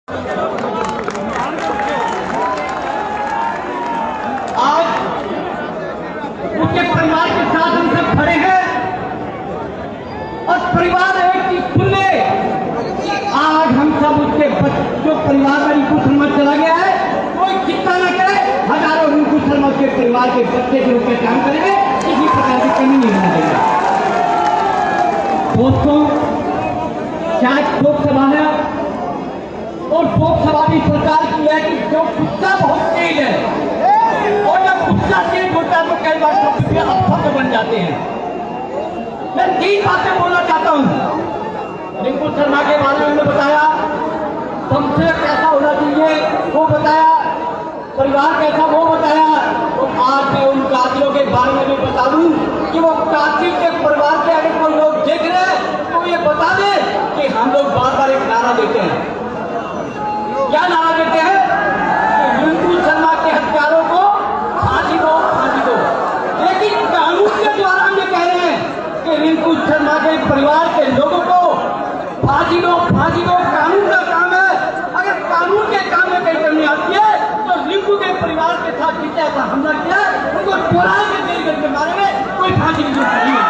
आज उसके परिवार के साथ हम सब खड़े हैं और परिवार एक चीज सुन ले, आज हम सब उसके जो परिवार में रिंकू शर्मा चला गया है, कोई चिंता न करे, हजारों रिंकू शर्मा के परिवार के बच्चे जो के काम करेंगे, किसी प्रकार की कमी नहीं होने देंगे। दोस्तों, शायद शोक सभा है और शोक सभा भी सरकार की है कि जो गुस्सा बहुत तेज है और जब गुस्सा तेज होता है तो कई बार लोग अपशब्द बन जाते हैं। मैं 3 बातें बोलना चाहता हूँ। रिंकू शर्मा के बारे में बताया, हमसे कैसा होना चाहिए वो बताया, परिवार कैसा वो बताया, तो आज मैं उन कातिलों के बारे में भी बता दूं कि वो कातिल के परिवार के अगर कोई लोग देख रहे हैं तो ये बता दे कि हम लोग बार बार एक नारा देते हैं। क्या नारा देते हैं? रिंकू शर्मा के हत्यारों को फांसी दो, फांसी दो। लेकिन कानून के द्वारा हम ये कह रहे हैं कि रिंकू शर्मा के परिवार के लोगों को फांसी दो, फांसी दो। कानून का काम है, अगर कानून के काम में कहीं कमी आती है तो रिंकू के परिवार के साथ जितना ऐसा हमला किया उनको चौराहे में जेल करके मारेंगे, कोई फांसी की जरूरत नहीं है।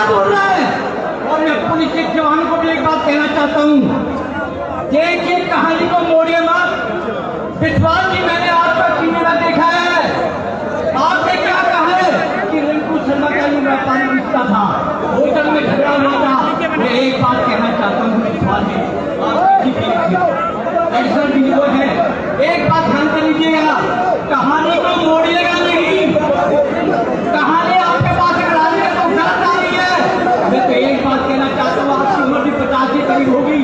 बोल रहा है और मैं पुलिस के जवानों को भी एक बात कहना चाहता हूँ, देखिए कहानी को मोड़िए मत। विश्वास जी, मैंने आपका टीवी में देखा है, आपने क्या कहा है कि रिंकू शर्मा का ये व्यापारी रिश्ता था, होटल में झगड़ा हुआ था। मैं एक बात कहना चाहता हूँ विश्वास जी, ऐसा वीडियो है, एक बात ध्यान से लीजिएगा, कहानी को मोड़िएगा नहीं। कहानी आपके पास अगर आ रही है तो गलत आ रही है। मैं तो एक बात कहना चाहता हूँ, आपकी उम्र भी 50 के करीब होगी,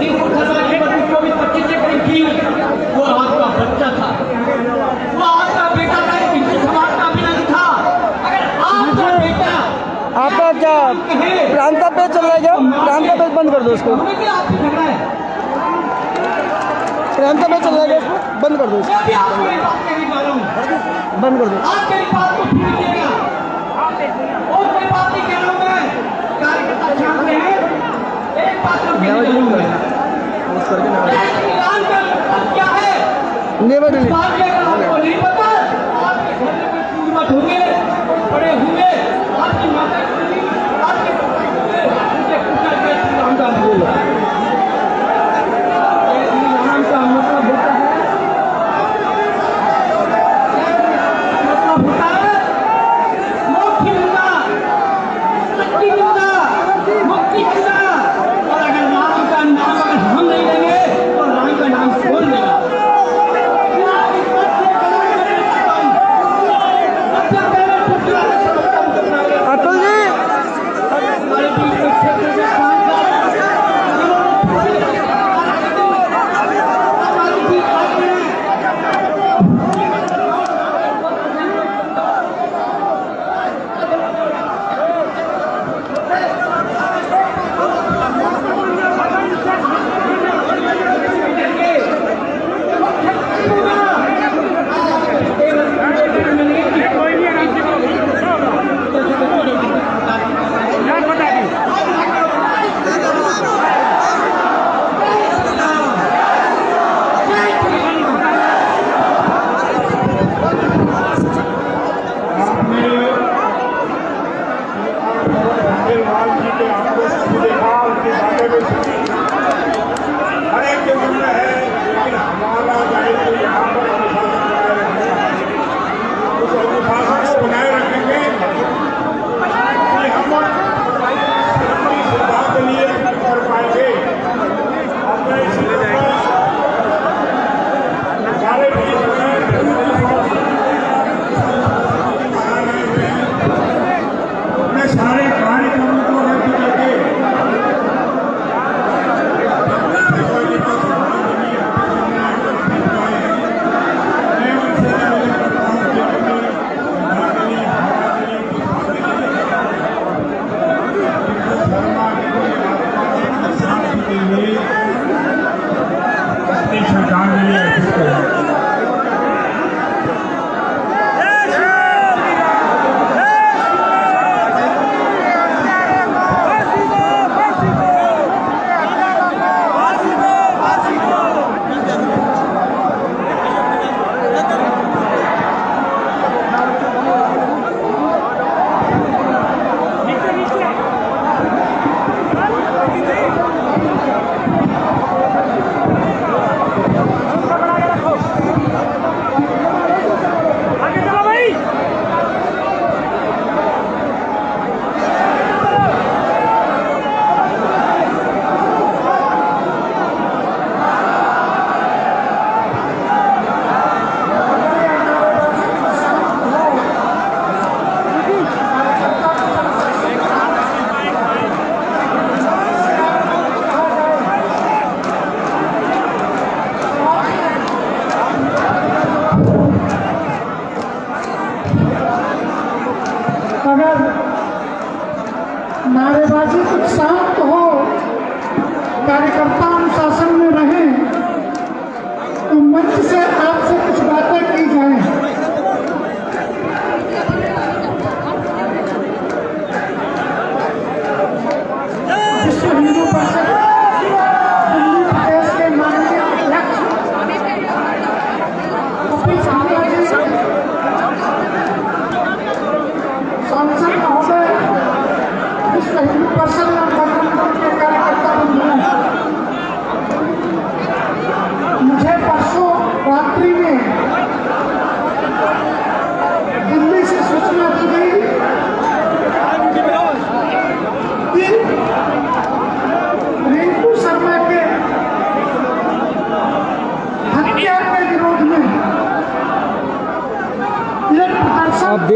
रिंकू शर्मा की उम्र 24-25 के करीब थी। वो आपका बच्चा था, वो आपका बेटा था, हिंदू समाज का अभिनंदन था। अगर आपका बेटा आपका क्या प्रांता पेज चल रहा है, क्या प्रांता पेज बंद कर दो उसको, प्रांता पेज चल रहा है, बंद कर दो, बंद कर दो। आप मेरी बात को सुन लीजिएगा और कोई बात नहीं कह रहा हूं मैं, कार्यकर्ता शांत रहे। एक बात तो कहना चाहूंगा, ऐलान का मतलब क्या है? Never delete. आपको नहीं पता, आपके घर में कोई पूर्वज होंगे, कोई बड़े होंगे, आपकी माता होंगी, आपके पिता होंगे, उनसे पूछा गया श्री राम का बोल रहा है। श्री राम का मतलब होता है, मतलब होता है मोक्ष मिलना, शक्ति मिलना, मुक्ति मिलना। और अगर राम का नाम अगर हम नहीं लेंगे तो राम का नाम कौन लेगा?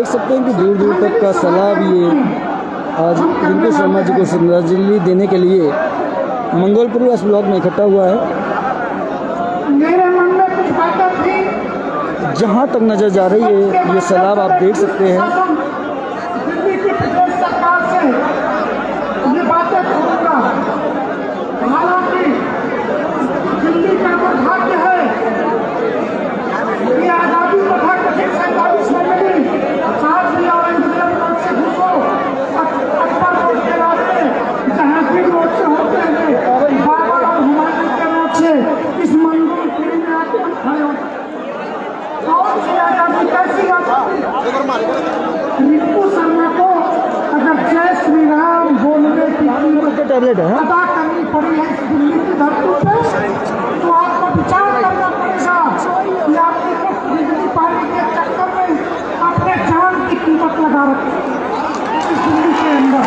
देख सकते हैं कि दूर दूर तक का सैलाब ये आज रिंकू शर्मा जी को श्रद्धांजलि देने के लिए मंगोलपुरी इस ब्लॉक में इकट्ठा हुआ है। मेरे मन में कुछ बातें थी, जहाँ तक नज़र जा रही है ये सैलाब आप देख सकते हैं। दिल्ली की प्रदेश सरकार से ये बातें करूँगा। हालांकि दिल्ली का दुर्भाग्य है कि आज़ादी तथा कथित 47 में मिली आज भी औरंगजेब रोड से घुसो अकबर रोड के रास्ते जहांगीर रोड से होते हुए बाबर और हुमायूं के रोड से इस मंगोलपुरी में आके हम खड़े होते। कौन सी आज़ादी, कैसी आज़ादी? रिंकू शर्मा को अगर जय श्री राम बोलने की कीमत टैबलेट है अदा करनी पड़ी है इस दिल्ली की धरती पे, तो आपको विचार करना पड़ेगा कि आपने तो बिजली पानी के चक्कर में अपने जान की कीमत लगा रखी इस दिल्ली के अंदर।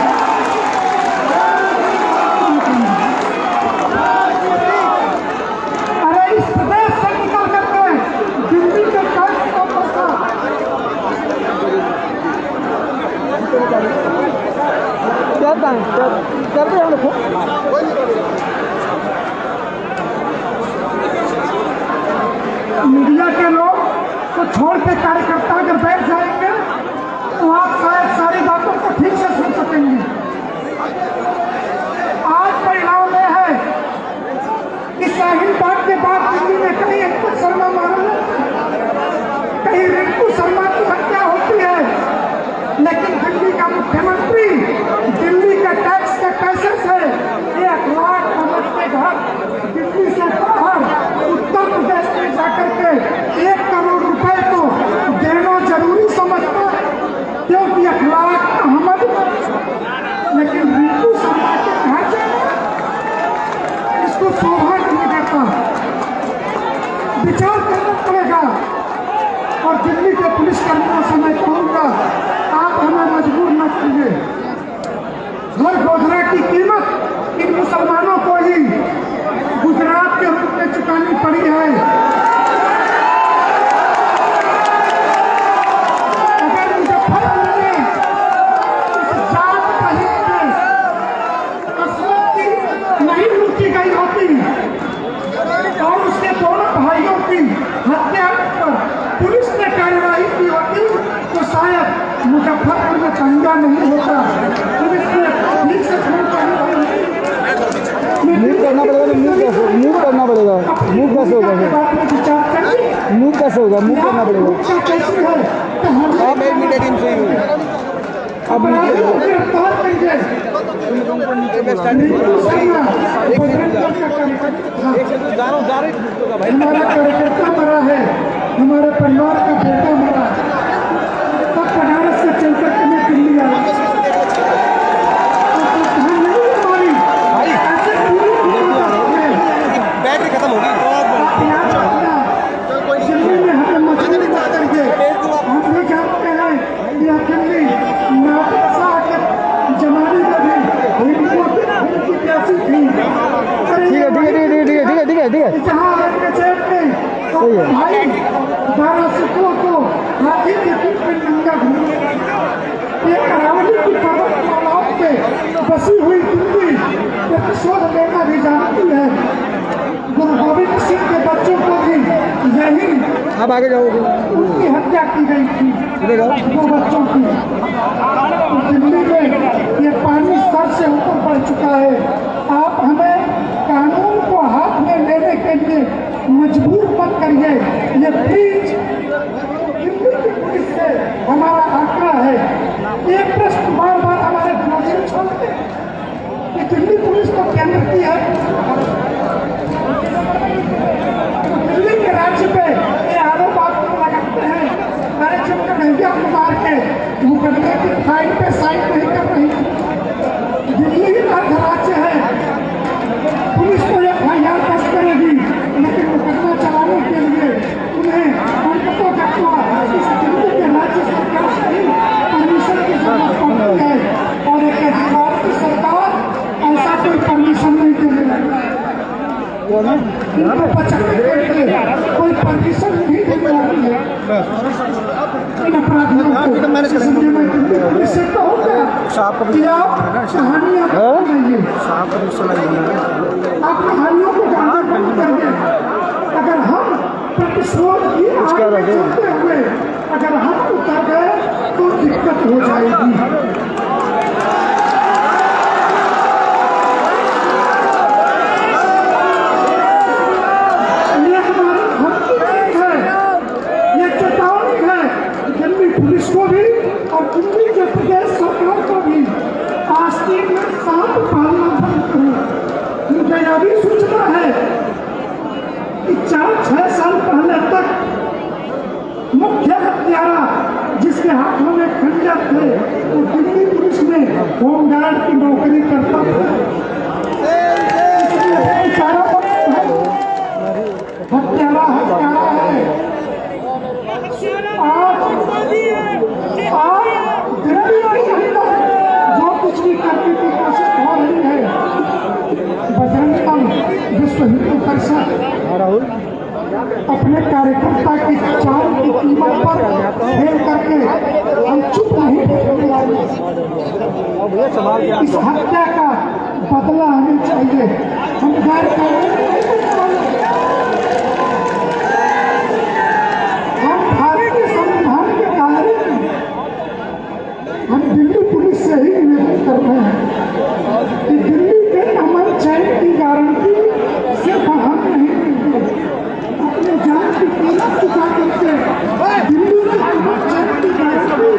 अरे इस प्रदेश से निकल करके दिल्ली के कई को पहुंचा। करते हम लोग मीडिया के लोग को छोड़ के कार्यकर्ता अगर बैठ जाएंगे तो आप शायद सारी बातों को ठीक से सुन सकेंगे। आज परिणाम में है कि शाहीन बाग के बाद दिल्ली में कहीं रिंकू शर्मा मारा जाता है, कहीं रिंकू शर्मा की हत्या होती है, लेकिन दिल्ली का मुख्यमंत्री दिल्ली के टैक्स के पैसे से 1 लाख अरब के घर दिल्ली से बाहर उत्तर प्रदेश में जाकर के 1 करोड़ रुपए को देना जरूरी समझता है, क्योंकि अखलाक अहमद, लेकिन रिंकू शर्मा के घर जाना इसको शोभा नहीं देता। विचार करना पड़ेगा। और दिल्ली के पुलिसकर्मियों से मैं कहूँगा, आप हमें मजबूर न कीजिए। हर गोधरा की कीमत इन मुसलमानों को ही गुजरात के रूप में चुकानी पड़ी है। अगर मुजफ्फरपुर में इस जात कहीं पे असलत की नहीं लूटी गई होती और उसके दोनों भाइयों की हत्या पर पुलिस ने कार्रवाई की होती तो शायद मुजफ्फरपुर में दंगा नहीं होता। पुलिस ने ठीक से खून कार्रवाई मूव करना पड़ेगा। तो मूव करना पड़ेगा। मूव कैसे होगा फिर? विचार करिए मूव कैसे होगा? मूव करना पड़ेगा। कैसी है तो हम आप 1 मिनट इन से ही अब गिरफ्तार करिए। हमारा कार्यकर्ता मरा है, हमारे परिवार का बेटा मरा, तब बनारस से चल करके मैं दिल्ली आया। बैटरी खत्म होगी। दिल्ली में हमें मजबूर कर करके हम भी जानते हैं कि अकेली नाटक के जमाने में भी उनकी कैसी थी। ठीक है। जहाँ औरंगजेब ने भाई 12 सिखों को हाथी के पीठ में नंगा घूमा, एक अरावली की पर्वतमालाओं पे बसी हुई दिल्ली प्रतिशोध लेना भी जानती है। गुरु गोविंद सिंह के बच्चों को भी यही आप आगे जाओगे। उनकी हत्या की गई थी, दो बच्चों की। दिल्ली में ये पानी सर से ऊपर बढ़ चुका है। आप हमें कानून को हाथ में लेने के लिए मजबूर मत करिए। ये प्लीज दिल्ली की पुलिस से हमारा आग्रह है। ये प्रश्न बार बार हमारे विरोधी छोड़ते कि दिल्ली पुलिस को केंद्र की है, दिल्ली के राज्य पे ये आरोप आप लगाते हैं। अरे जब कन्हैया कुमार के मुकदमे की फाइल पे साइन नहीं कर रही, दिल्ली का राज्य है, पुलिस को FIR दर्ज करेगी, लेकिन मुकदमा चलाने के लिए उन्हें हरकतों का इस दिल्ली के राज्य सरकार से ही परमिशन की जरूरत पड़ती है। और एक भारत की सरकार ऐसा कोई परमिशन नहीं देने लगी। इनको बचाने के लिए कोई परमिशन नहीं दी जा रही है इन अपराधियों को। इसलिए मैं दिल्ली पुलिस से कहूँगा कि आप कहानियाँ बनाइए, आप कहानियों को गाना बंद करिए। अगर हम प्रतिशोध की आग में चलते हुए अगर हम उतर गए तो दिक्कत हो जाएगी। पुलिस को भी और दिल्ली के प्रदेश सरकार को भी आस्तीन में सांप पालना बंद करो। मुझे यह भी सूचना है कि 4-6 साल पहले तक मुख्य हत्यारा जिसके हाथों में खंजर थे वो दिल्ली पुलिस में होमगार्ड की नौकरी करता था। हत्यारा है। जो कुछ भी करने की कोशिश हो रही है, बजरंग दल, विश्व हिंदू परिषद अपने कार्यकर्ता की जान की कीमत पर खेल करके हम चुप नहीं बैठने वाले। इस हत्या का बदला हमें चाहिए। हम गैर कानूनी हम दिल्ली पुलिस से ही निवेदन कर रहे हैं कि दिल्ली के अमन चैन की गारंटी सिर्फ हम नहीं देंगे, अपने जान की कीमत चुका करके दिल्ली के अमन चैन की गारंटी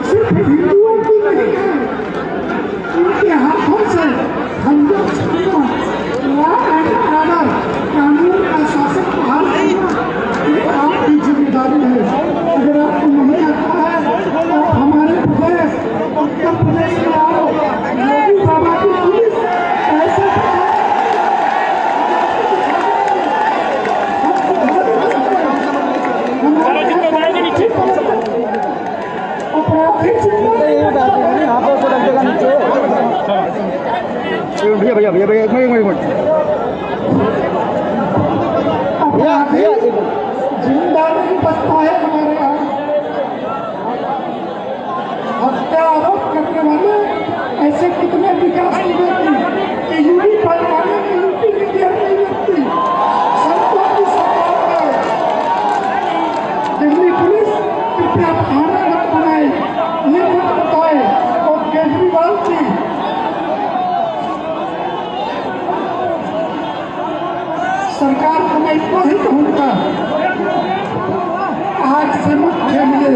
सिर्फ हिंदुओं की नहीं है। इनके हाथों से खंजर छीनना, लॉ एंड ऑर्डर, कानून का शासन बहाल करना ये आपकी जिम्मेदारी है। अगर आपको नहीं आता है तो हमारे प्रदेश उत्तर प्रदेश में आओ। योगी बाबा की पुलिस ऐसे भैया भैया भैया एक मिनट जिंदा नहीं बचता है हमारे यहाँ। हत्या आरोप करने वाले ऐसे कितने विकास की व्यक्ति कि यूपी बनवाने में यूपी मीडिया नहीं व्यक्ति संतों की सरकार है। दिल्ली पुलिस कृपया बहाना मत बनाए, ये मत बताए और केजरीवाल की सरकार को मैं इतना ही कहूँगा, आज से मत खेलिए।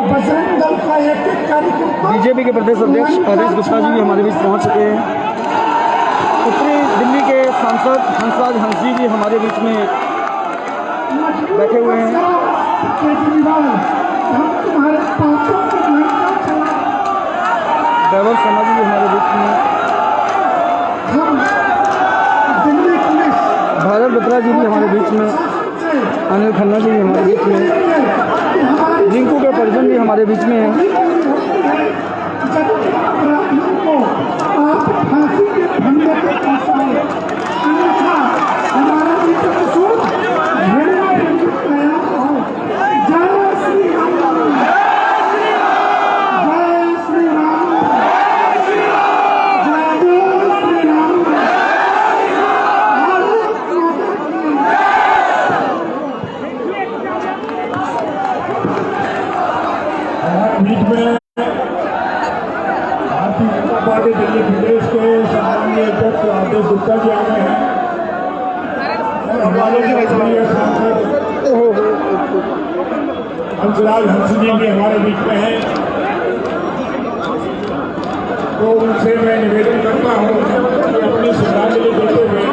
बजरंग दल का एक कार्यकर्ता बीजेपी के प्रदेश अध्यक्ष आदेश गुप्ता जी भी हमारे बीच पहुंच चुके हैं। उत्तरी दिल्ली के सांसद हंसराज हंसी जी हमारे बीच में बैठे हुए हैं। केजरीवाल, हम तुम्हारे पापों पर लंका चला। ड्राइवर शर्मा जी भी हमारे बीच में। हम दिल्ली पुलिस, भारत बत्रा जी भी हमारे बीच में। अनिल खन्ना जी भी हमारे बीच में। रिंकू के परिजन भी हमारे बीच में हैं। जब अपराधियों को आप फांसी के फंदे पे फंसाए, अन्यथा हमारा भी तो कसूर झेलना भी तैयार हो। जय श्री राम, जय श्री राम, जय श्री राम। बीच में भारतीय जनता पार्टी दिल्ली प्रदेश के सम्माननीय अध्यक्ष आदेश गुप्ता जी आ गए हैं और हमारे राष्ट्रीय सांसद हंसराज हंसी जी भी हमारे बीच में हैं। तो उनसे मैं निवेदन करता हूँ कि अपनी श्रद्धांजलि देते हुए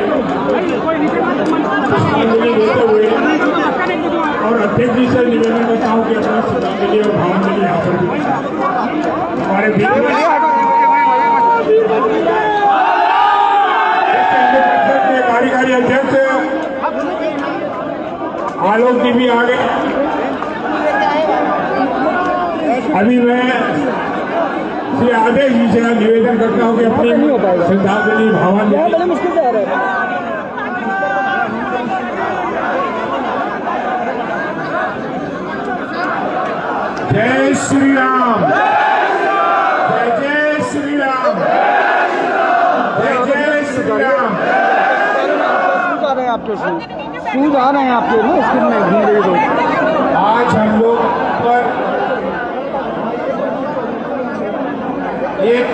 और अध्यक्ष जी से निवेदन करता हूँ कि अपना श्रद्धांजलि और भावांजलि यहाँ पर भी हमारे बीच में कार्यकारी अध्यक्ष आलोक जी भी आ गए। अभी मैं श्री आदेश जी से निवेदन करता हूँ कि अपने नहीं हो पाएगा। श्रद्धांजलि यहाँ भावांजलि बड़े मुश्किल से आ रहा है। जय श्री राम, जय जय श्री राम, जय जय श्री राम। शूज आ रहे हैं आपके, शूज आ रहे हैं आपके ना स्क्रीन में घूम रही है। आज हम लोग पर एक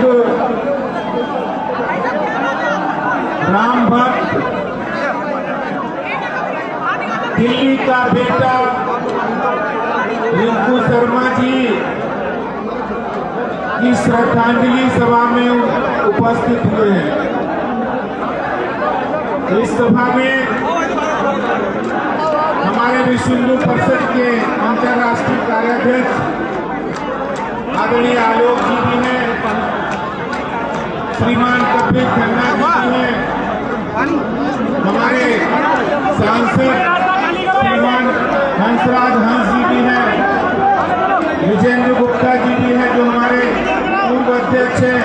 राम भक्त दिल्ली का बेटा रिंकू शर्मा जी की श्रद्धांजलि सभा में उपस्थित हुए हैं। इस सभा में हमारे विश्व हिंदू परिषद के अंतर्राष्ट्रीय कार्याध्यक्ष आदरणीय आलोक जी भी हैं, श्रीमान कपिल खन्ना जी भी हैं, हमारे सांसद श्रीमान हंसराज हंस जी भी हैं, विजेंद्र गुप्ता जी भी हैं जो हमारे पूर्व अध्यक्ष हैं।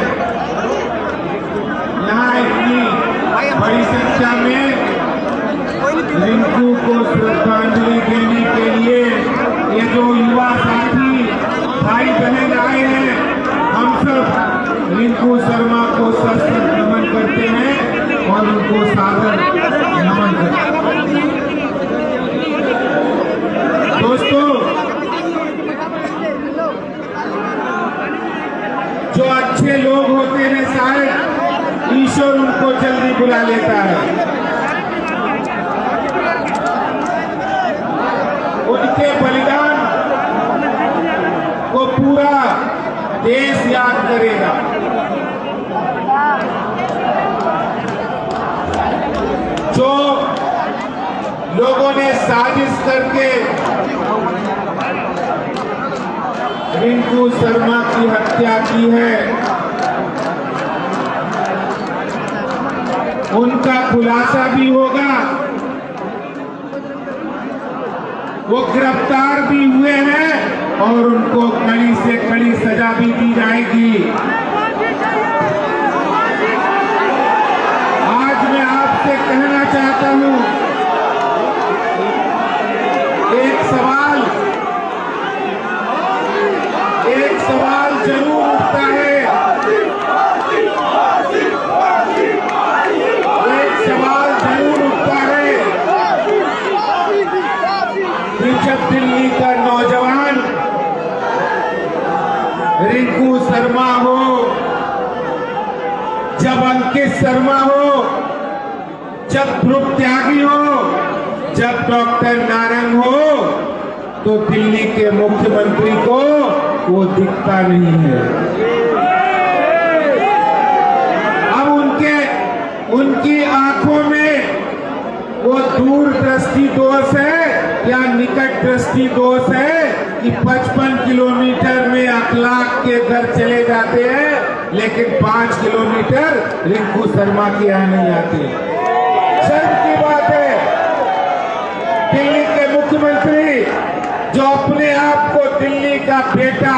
यहाँ इतनी बड़ी संख्या में रिंकू को श्रद्धांजलि देने के लिए ये जो युवा साथी भाई बहन आए हैं, हम सब रिंकू शर्मा को सशक्त नमन करते हैं और उनको सादर नमन करते हैं। दोस्तों, जो अच्छे लोग होते हैं शायद ईश्वर उनको जल्दी बुला लेता है। उनके बलिदान को पूरा देश याद करेगा। जो लोगों ने साजिश करके रिंकू शर्मा की हत्या की है, उनका खुलासा भी होगा, वो गिरफ्तार भी हुए हैं और उनको कड़ी से कड़ी सजा भी दी जाएगी। आज मैं आपसे कहना चाहता हूं, एक सवाल जरूर उठता है, एक सवाल जरूर उठता है कि जब दिल्ली का नौजवान रिंकू शर्मा हो, जब अंकित शर्मा हो, जब ध्रुव त्यागी हो, जब डॉक्टर नारंग हो, तो दिल्ली के मुख्यमंत्री को वो दिखता नहीं है। अब उनकी आंखों में वो दूर दृष्टि दोष है या निकट दृष्टि दोष है कि 55 किलोमीटर में अखलाक के घर चले जाते हैं, लेकिन 5 किलोमीटर रिंकू शर्मा के यहाँ नहीं आते। शर्म की बात है, दिल्ली के मुख्यमंत्री जो अपने आप को दिल्ली का बेटा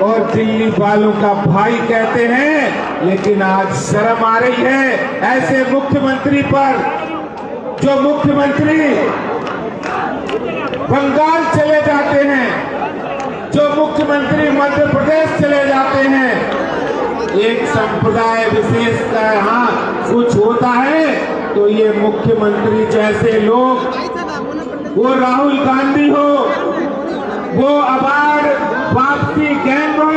और दिल्ली वालों का भाई कहते हैं, लेकिन आज शर्म आ रही है ऐसे मुख्यमंत्री पर। जो मुख्यमंत्री बंगाल चले जाते हैं, जो मुख्यमंत्री मध्य प्रदेश चले जाते हैं, एक संप्रदाय विशेष का यहाँ कुछ होता है तो ये मुख्यमंत्री जैसे लोग, वो राहुल गांधी हो, वो अबाड़ वापसी गैंग हो,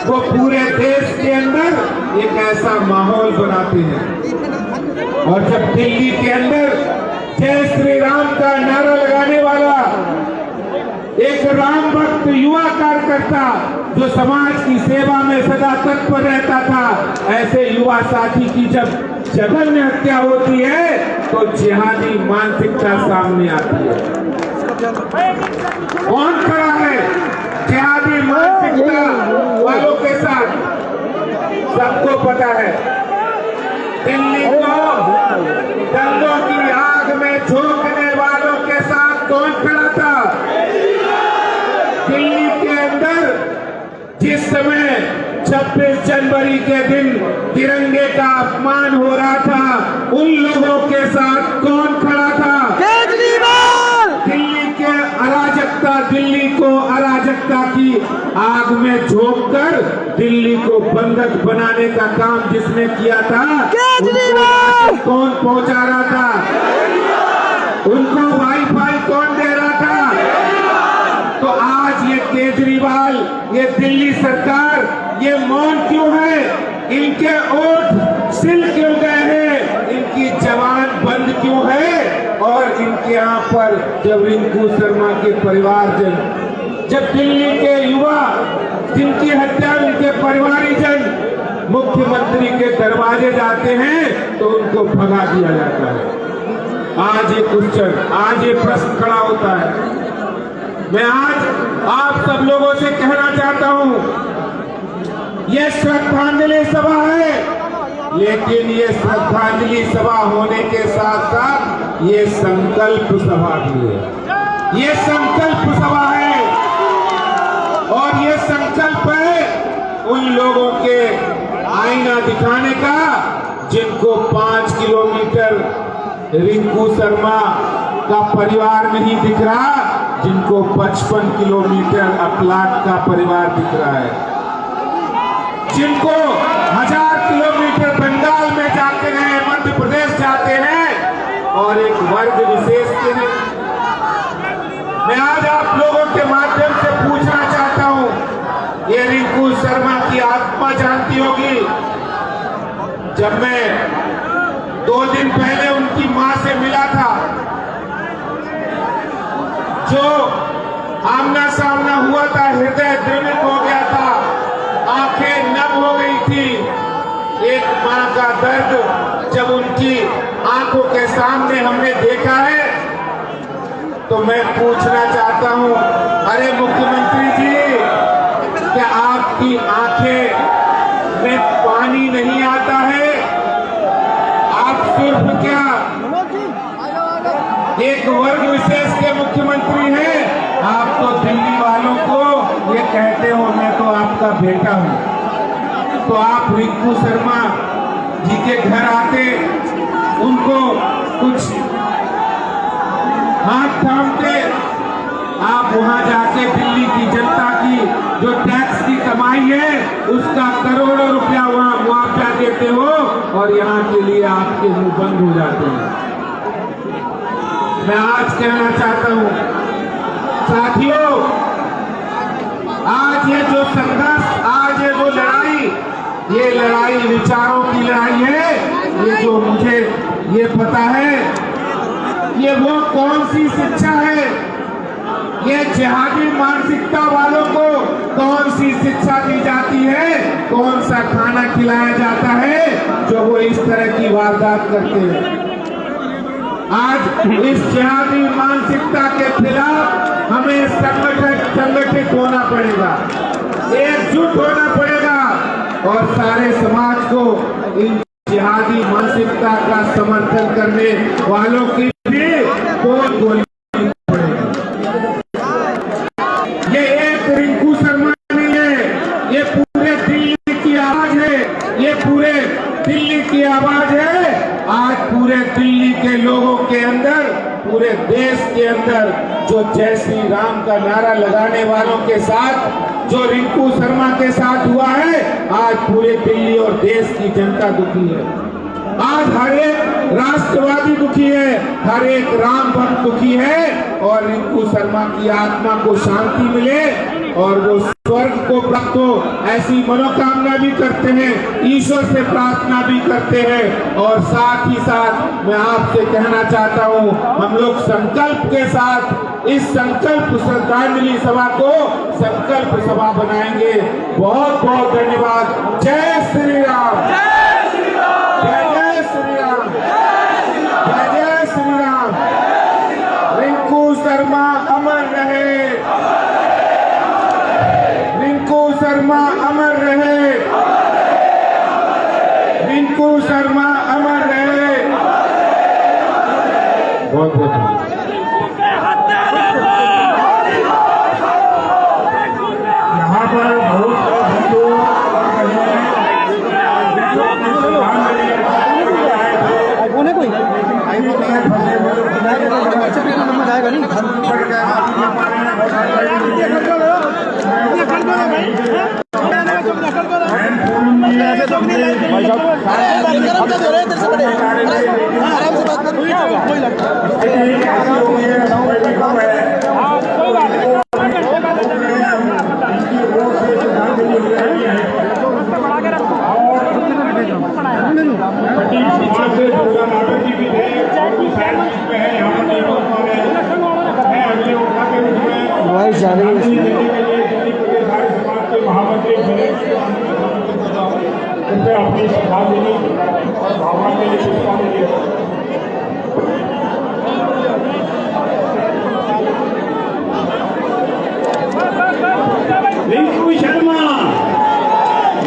वो पूरे देश के अंदर एक ऐसा माहौल बनाते हैं। और जब दिल्ली के अंदर जय श्री राम का नारा लगाने वाला एक राम भक्त युवा कार्यकर्ता जो समाज की सेवा में सदा तत्पर रहता था, ऐसे युवा साथी की जब जघन्य हत्या होती है तो जिहादी मानसिकता सामने आती है। कौन खड़ा है जिहादी मानसिकता वालों के साथ? सबको पता है। दिल्ली को दंगों की आग में झोंकने वालों के साथ कौन खड़ा था? दिल्ली के अंदर जिस समय की आग में झोंककर दिल्ली को बंधक बनाने का काम जिसने किया था, उनको कौन पहुंचा रहा था, उनको वाईफाई कौन दे रहा था? तो आज ये केजरीवाल, ये दिल्ली सरकार, ये मौन क्यों है? इनके ओठ सिल क्यों गए हैं? इनकी जबान बंद क्यों है? और इनके यहाँ पर जब रिंकू शर्मा के परिवारजन, जब दिल्ली के युवा जिनकी हत्या उनके परिवारीजन मुख्यमंत्री के दरवाजे जाते हैं तो उनको भगा दिया जाता है। आज ये क्वेश्चन, आज ये प्रश्न खड़ा होता है। मैं आज आप सब लोगों से कहना चाहता हूं, ये श्रद्धांजलि सभा है, लेकिन ये श्रद्धांजलि सभा होने के साथ साथ ये संकल्प सभा भी है। ये संकल्प सभा है और ये संकल्प है उन लोगों के आईना दिखाने का जिनको 5 किलोमीटर रिंकू शर्मा का परिवार नहीं दिख रहा, जिनको 55 किलोमीटर अखलाक का परिवार दिख रहा है, जिनको 1000 किलोमीटर बंगाल में जाते हैं, मध्य प्रदेश जाते हैं, और एक वर्ग विशेष के लिए मैं आज आप लोगों के माध्यम से पूछना चाहता हूं, ये रिंकू शर्मा की आत्मा जानती होगी। जब मैं 2 दिन पहले उनकी मां से मिला था, जो आमना सामना हुआ था, हृदय द्रवित हो गया था, आंखें नम हो गई थी। एक मां का दर्द जब उनकी आंखों के सामने हमने देखा है तो मैं पूछना चाहता हूं, अरे मुख्यमंत्री जी, क्या आपकी आंखें में पानी नहीं आता है? आप सिर्फ क्या एक वर्ग विशेष के मुख्यमंत्री हैं? आप तो दिल्ली वालों को ये कहते हो मैं तो आपका बेटा हूं। तो आप रिंकू शर्मा जी के घर आते, उनको कुछ हाथ थामते, आप वहां जाके दिल्ली की जनता की जो टैक्स की कमाई है उसका करोड़ों रुपया वहां मुआवजा देते हो और यहाँ के लिए आपके मुंह बंद हो जाते हैं। मैं आज कहना चाहता हूं साथियों, आज ये जो संघर्ष, आज ये जो लड़ाई, ये लड़ाई विचारों की लड़ाई है। ये जो मुझे ये पता है, ये वो कौन सी शिक्षा है, ये जिहादी मानसिकता वालों को कौन सी शिक्षा दी जाती है, कौन सा खाना खिलाया जाता है जो वो इस तरह की वारदात करते हैं। आज इस जिहादी मानसिकता के खिलाफ हमें संगठित होना पड़ेगा, एकजुट होना पड़ेगा और सारे समाज को इन जिहादी मानसिकता का समर्थन करने वालों की भी गोली पड़ेगी। ये एक रिंकू शर्मा नहीं है, ये पूरे दिल्ली की आवाज है, ये पूरे दिल्ली की आवाज है। आज पूरे दिल्ली के लोगों के अंदर, पूरे देश के अंदर जो जय श्री राम का नारा लगाने वालों के साथ जो रिंकू शर्मा के साथ हुआ है, आज पूरे दिल्ली और देश की जनता दुखी है। आज हर एक राष्ट्रवादी दुखी है, हर एक राम भक्त दुखी है और रिंकू शर्मा की आत्मा को शांति मिले और वो स्वर्ग को प्राप्त हो, ऐसी मनोकामना भी करते हैं, ईश्वर से प्रार्थना भी करते हैं। और साथ ही साथ मैं आपसे कहना चाहता हूं, हम लोग संकल्प के साथ इस संकल्प श्रद्धांजलि सभा को संकल्प सभा बनाएंगे। बहुत बहुत धन्यवाद। जय श्री राम, जय श्री राम, जय श्री राम, जय जय श्री राम। रिंकू शर्मा अमर रहे, रिंकू शर्मा अमर रहे, रिंकू शर्मा अमर रहे। बहुत बहुत यहाँ पर बहुत जाएगा नहीं। इधर से बड़े आराम से बात करो, क्या होगा, कोई लगता वॉइस जा रही है। अपनी श्रद्धांजलि और भावना के लिए पुष्पांजलि रिंकू शर्मा,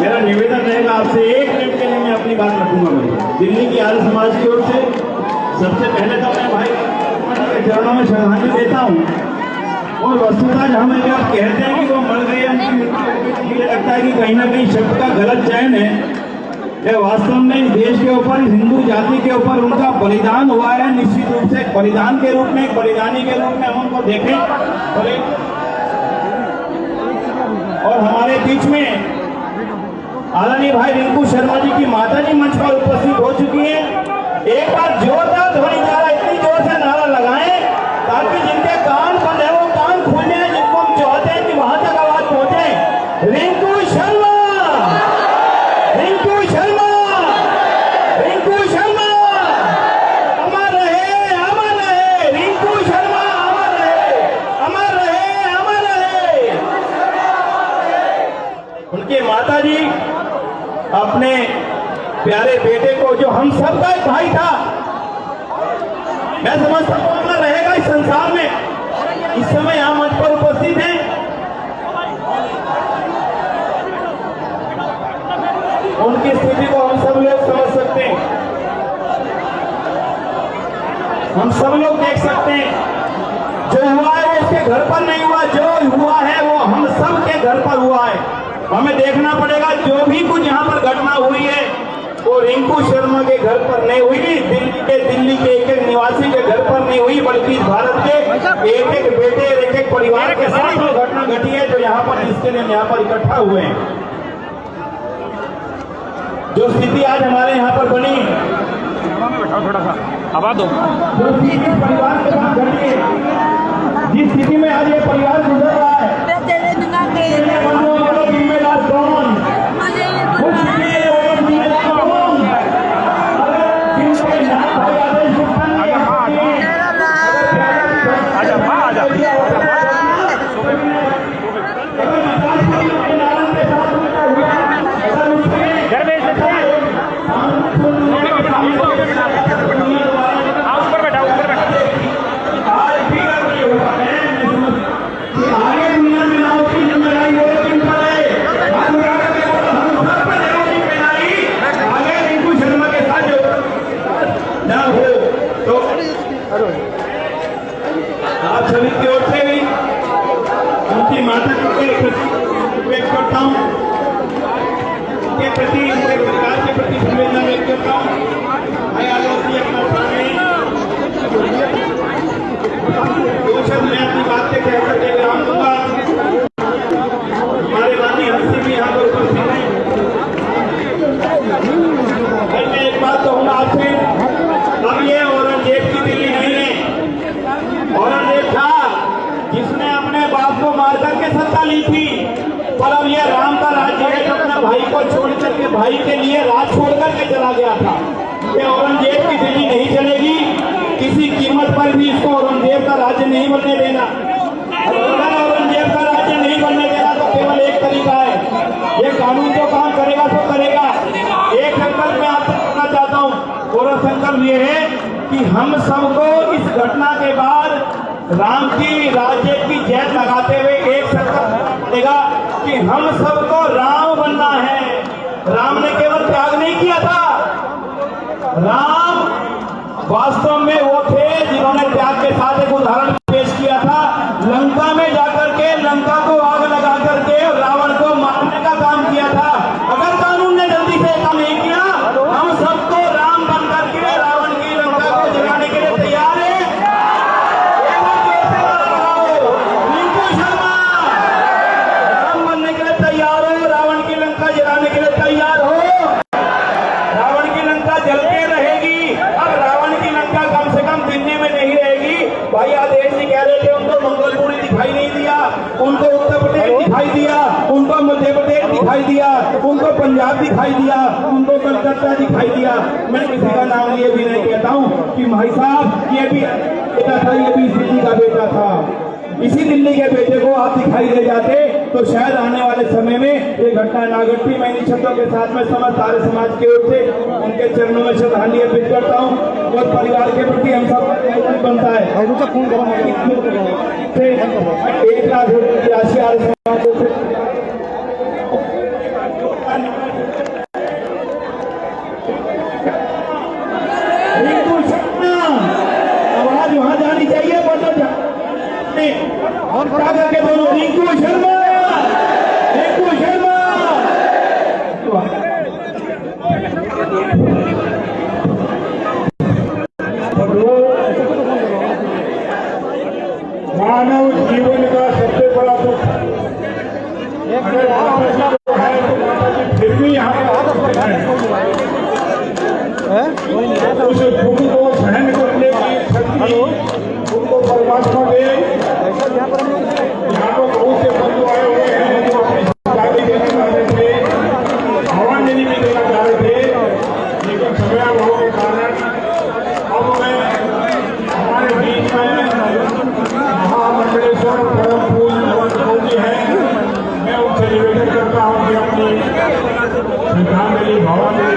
मेरा निवेदन रहेगा आपसे, 1 मिनट के लिए मैं अपनी बात रखूंगा। मैं दिल्ली की आर्य समाज की ओर से सबसे पहले तो मैं भाई के चरणों में श्रद्धांजलि देता हूँ। और वस्तुतः जहाँ में जब कहते हैं कि वो मर गए, मुझे लगता है कि कहीं ना कहीं शब्द का गलत चयन है। यह वास्तव में इस देश के ऊपर, इस हिंदू जाति के ऊपर उनका बलिदान हुआ है। निश्चित रूप से एक बलिदान के रूप में, एक बलिदानी के रूप में हम उनको देखें। और हमारे बीच में आदरणीय भाई रिंकू शर्मा जी की माता जी मंच पर उपस्थित हो चुकी है। एक बार जोरदार ध्वनि द्वारा इतनी जोर से नारा लगाएं ताकि जिनके कान बंद है वो कान खुल जाए, जिनको हम चाहते हैं कि वहां तक आवाज पहुंचे। रिंकू शर्मा, रिंकू शर्मा, रिंकू शर्मा अमर रहे, अमर रहे। रिंकू शर्मा अमर रहे, अमर रहे, अमर रहे। उनके माता जी अपने प्यारे बेटे को, जो हम सबका एक भाई था, मैं समझता हूं अमर रहेगा इस संसार में, इस समय यहां मंच पर उपस्थित हैं। उनकी स्थिति को हम सब लोग समझ सकते हैं, हम सब लोग देख सकते हैं। जो हुआ है वो उसके घर पर नहीं हुआ, जो हुआ है वो हम सब के घर पर हुआ है। हमें देखना पड़ेगा जो भी कुछ यहाँ पर घटना हुई है वो रिंकू शर्मा के घर पर नहीं हुई, दिल्ली के एक एक निवासी के घर पर नहीं हुई, बल्कि भारत के एक एक बेटे, एक एक परिवार के साथ वो घटना घटी है जो यहाँ पर, जिसके लिए यहाँ पर इकट्ठा हुए हैं। जो स्थिति आज हमारे यहाँ पर बनी, थोड़ा सा आवाज दो, जो स्थिति परिवार के साथ घटी है, जिस स्थिति में आज ये परिवार गुजर रहा है, जिम्मेदार कौन? आप सभी की ओर से भी उनकी माता के प्रति व्यक्त करता हूँ, उनके प्रति, उनके परिवार के प्रति संवेदना व्यक्त करता हूँ। मैं आलोक जी अपना दो शब्द मैं अपनी बात से कहकर के विराम दूंगा। हमारे बानी हंसी भी यहाँ पर उपस्थित है। मैं एक बात कहूँगा आपसे, अब ये औरंगजेब की दिल्ली नहीं है। औरंगजेब था जिसने अपने बाप को मार करके सत्ता ली थी, पर अब यह राम का राज्य है जो अपने भाई को छोड़ करके, भाई के लिए राज छोड़ करके चला गया था। ये औरंगजेब की दिल्ली नहीं चलेगी, किसी कीमत पर भी इसको औरंगजेब का राज्य नहीं बनने देना। अगर औरंगजेब का राज्य नहीं बनने देना तो केवल एक तरीका है, ये कानून जो काम करेगा तो करेगा। एक संकल्प मैं आपसे करना चाहता हूँ, और संकल्प ये है कि हम सबको इस घटना के बाद राम की राज्य की जय लगाते हुए एक संकल्प पड़ेगा कि हम सबको राम बनना है। राम ने केवल त्याग नहीं किया था, राम वास्तव में वो थे जिन्होंने त्याग के साथ एक उदाहरण पेश किया था। लंका में जाकर के लंका को आग लगा करके रावण को मारने का काम किया था। अगर कानून ने जल्दी से काम नहीं किया, हम सबको राम बन करके रावण की लंका को जलाने के लिए तैयार है। रिंकू शर्मा राम बनने के लिए तैयार हो, रावण की लंका जलाने के लिए तैयार हो। रावण की लंका जलते रहे, उनको उत्तर प्रदेश दिखाई दिया, उनको मध्य प्रदेश दिखाई दिया, उनको पंजाब दिखाई दिया, उनको कलकत्ता दिखाई दिया। मैं किसी का नाम लिए भी नहीं कहता हूँ कि भाई साहब ये भी बेटा था, ये भी दिल्ली का बेटा था। इसी दिल्ली के बेटे को आप दिखाई दे जाते तो शायद आने वाले समय में ये घटना ना घटती। मैं इन शब्दों के साथ में समस्त आर्य समाज की ओर से उनके चरणों में श्रद्धांजलि अर्पित करता हूँ और परिवार के प्रति हम सब बनता है 1 लाख रुपये की राशि आर्य समाज से आवाज वहां जानी चाहिए। के बोलो रिंकू शर्मा, रिंकू शर्मा। मानव जीवन का सबसे बड़ा दुख फिर भी यहाँ उस दुख को सहन करने की शक्ति उनको परमात्मा दे। यहाँ तो बहुत से बंधु आए हुए हैं जो अपनी जानकारी देना चाह रहे थे, आवाजनी भी देना चाह रहे थे, लेकिन समयाभाव के कारण अब मैं हमारे बीच में महामंडलेश्वर परम पूज्य नवल जी हैं, मैं उनसे निवेदन करता हूँ कि अपनी श्रद्धांजलि भावांजलि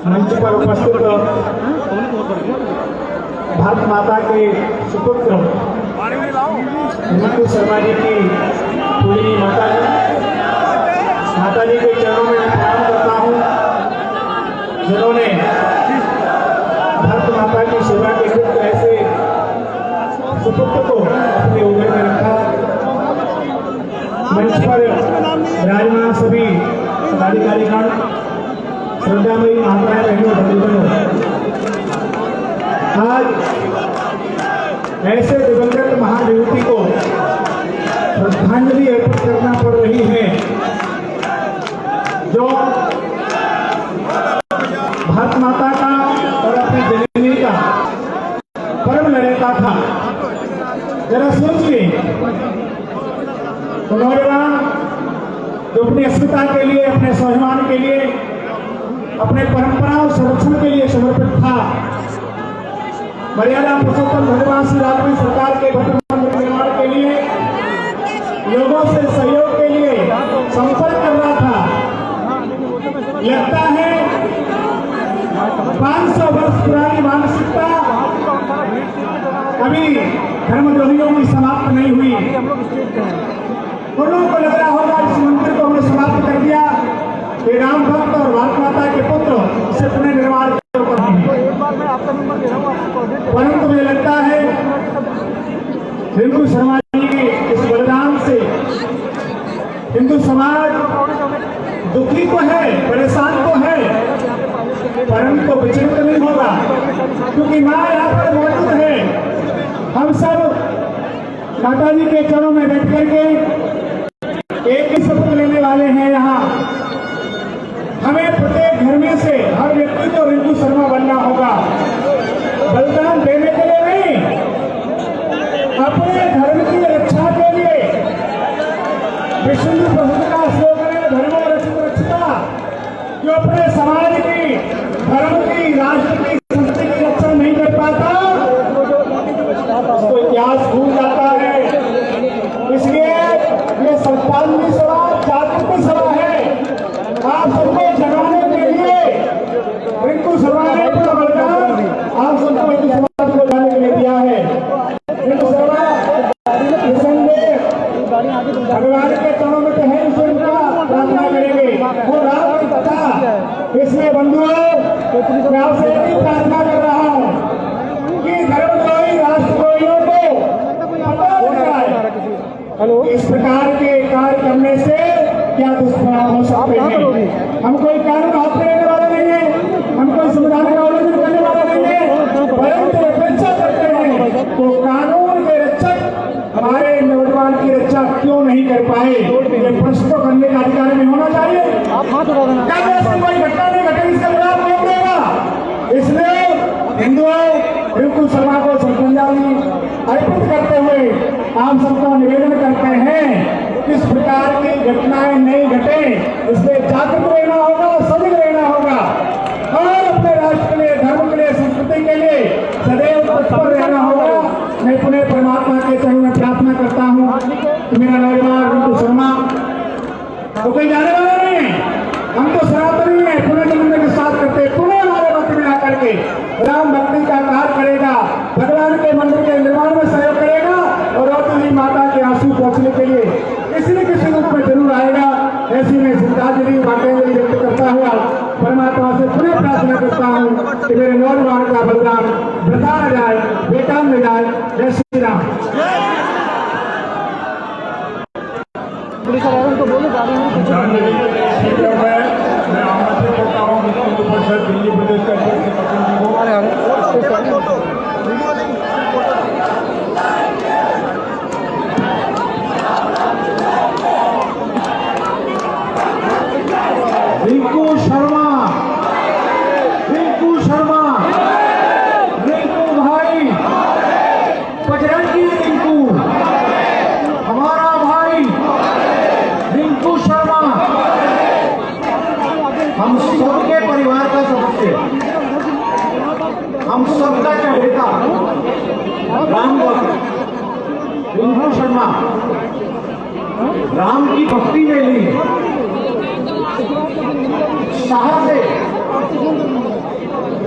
मंच पर उपस्थित भारत माता के सुपुत्र रिंकू शर्मा जी की पूजनीय माता जी के चरणों में प्रणाम करता हूँ, जिन्होंने भारत माता की सेवा के लिए ऐसे सुपुत्र को अपने उम्र में रखा। मंच पर विराजमान सभी पदाधिकारीगण, श्रद्धामयी माताएं, बहनों, बंधुगणों, आज ऐसे दिवंगत महाविभूति को श्रद्धांजलि अर्पित करना पड़ रही है जो भारत माता का और अपनी जननी का परम लड़का था। जरा सोचिए, उन्होंने जो अपनी अस्मिता के लिए, अपने स्वाभिमान के लिए, अपने परंपराओं संरक्षण के लिए समर्पित था। मर्यादा पुरुषोत्तम भगवान श्री राम सरकार के भव्य मंदिर निर्माण के लिए, लोगों से सहयोग के लिए संपर्क कर रहा था। लगता है 500 वर्ष पुरानी मानसिकता अभी धर्मद्रोहियों की समाप्त नहीं हुई। उन लोगों को लग रहा होगा इस मंदिर को हमने समाप्त कर दिया, राम भक्त और भारत माता के पुत्र इसे पुनर्निर्माण परंतु मुझे लगता है रिंकू शर्मा जी के इस बलिदान से हिंदू समाज दुखी तो है, परेशान तो है, परंतु विचलित नहीं होगा, क्योंकि मां यहाँ पर मौजूद है। हम सब माता जी के चरणों में बैठ करके एक ही शपथ लेने वाले हैं। यहाँ हमें प्रत्येक घर में से हर व्यक्ति को रिंकू शर्मा बनना होगा। बलिदान देने के लिए नहीं, अपने धर्म की रक्षा के लिए। विष्णु प्रभु का स्लोगन है धर्मो रक्षित रक्षिता, जो अपने समाज की, धर्म की, राष्ट्र की, संस्कृति की रक्षा नहीं कर पाता उसको इतिहास भूल जाता है। इसलिए ये 47वीं सभा जागृति सभा है। आप सबको जगाने के लिए रिंकू शर्मा ने अपना बलिदान आप सबको हिंदू समाज को जाने के लिए दिया है। रिंकू शर्मा भगवान के चरणों में है, ईश्वर का प्रार्थना करेंगे और रात की कथा। इसलिए बंधुओं, मैं आपसे एक ही प्रार्थना कर रहा हूँ कि धर्मद्रोही राष्ट्रद्रोहियों को पता हो जाए इस प्रकार के कार्य करने से क्या दुष्परिणाम हो सकते हैं। जाति संविधान का उल्लंघन करने वाले नहीं है, परंतु अपेक्षा करते हैं तो कानून के रक्षक हमारे नौजवान की रक्षा क्यों नहीं कर पाए, ये प्रश्न तो करने का अधिकार में होना चाहिए। आप हाथ उठा देना। क्या ऐसी कोई घटना नहीं घटे इसका जवाब कौन देगा? इसलिए हिंदुओं रिंकू शर्मा को श्रद्धांजलि अर्पित करते हुए आप सबका निवेदन करते हैं किस प्रकार की घटनाएं नहीं घटे, इसलिए जागरूक रहना होगा, सजग रहना होगा और अपने राष्ट्र के लिए, धर्म के लिए, संस्कृति के लिए सदैव तत्पर रहना होगा। मैं पुनः परमात्मा के चरणों में प्रार्थना करता हूँ कि मेरा नौजवान रिंकू शर्मा तो कोई जाने वाला नहीं है, हम तो सनातनी है, पुनर्जन्म के साथ करते पुनः हमारे भक्ति में आकर के राम भक्ति का कार्य करेगा, भगवान के मंदिर के निर्माण में सहयोग करेगा और रोटी माता के आंसू पहुंचने के लिए किसी न किसी रूप में जरूर आएगा। ऐसी में श्रद्धांजलि बातेंजलि व्यक्त करता हुआ परमात्मा से पुनः प्रार्थना करता हूँ कि मेरे नौजवान का बलिदान वृथा न जाए, बेकार न जाए। जय श्री राम। पुलिस वाले उनको बोलो गाड़ी में पीछे मैं आमंत्रित करता हूँ हिंदू परिषद दिल्ली प्रदेश का अध्यक्ष सचिन जी को। आ रहे रिंकू शर्मा, रिंकू शर्मा, रिंकू भाई, बजरंगी रिंकू, हमारा भाई रिंकू शर्मा, हम सबके परिवार का सदस्य, हम सबका चहेता राम भक्त रिंकू शर्मा राम की भक्ति में ली साहस से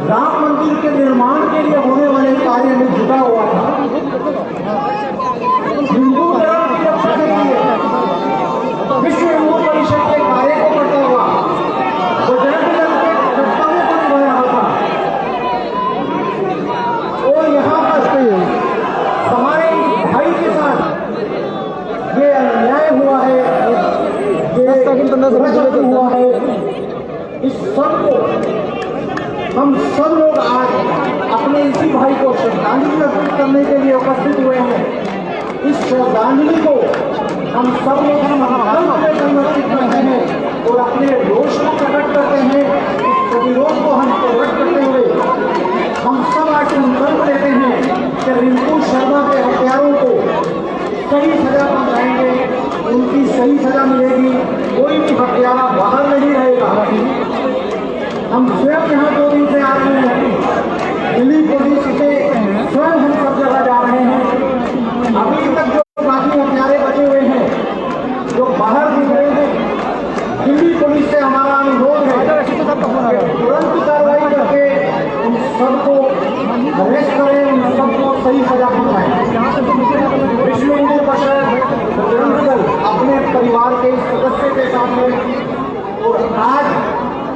राम मंदिर के निर्माण के लिए होने वाले कार्य में जुटा हुआ था। हिंदू धर्म की रक्षा के लिए विश्व हिंदू परिषद के कार्य को करता हुआ बजरंग दल के कर्तव्यों को निभा रहा था और यहाँ पर हमारे भाई के साथ ये अन्याय हुआ है, ये हुआ है। इस सब को हम सब लोग आज अपने इसी भाई को श्रद्धांजलि अर्पित करने के लिए उपस्थित हुए हैं। इस श्रद्धांजलि को हम सब लोग समर्पित करते हैं और अपने रोष को प्रकट करते हैं। इस प्रतिरोध को हम प्रकट करते हुए हम सब आज संकल्प लेते हैं कि रिंकू शर्मा के हत्यारों को सही सजा पहुंचाएंगे, उनकी सही सजा मिलेगी, कोई भी हत्यारा बाहर नहीं रहेगा। हम स्वयं यहाँ 2 दिन से आ रहे हैं, दिल्ली पुलिस से स्वयं हम सब जगह जा रहे हैं। अभी तक जो बाकी हत्यारे बचे हुए हैं, जो बाहर दिख रहे हैं, दिल्ली पुलिस से हमारा अनुरोध है कि तुरंत कार्रवाई करके उन सबको अरेस्ट करें, उन सबको सही सजा पहुँचाएं। विश्व हिंदू परिषद बजरंग दल अपने परिवार के सदस्य के साथ में और आज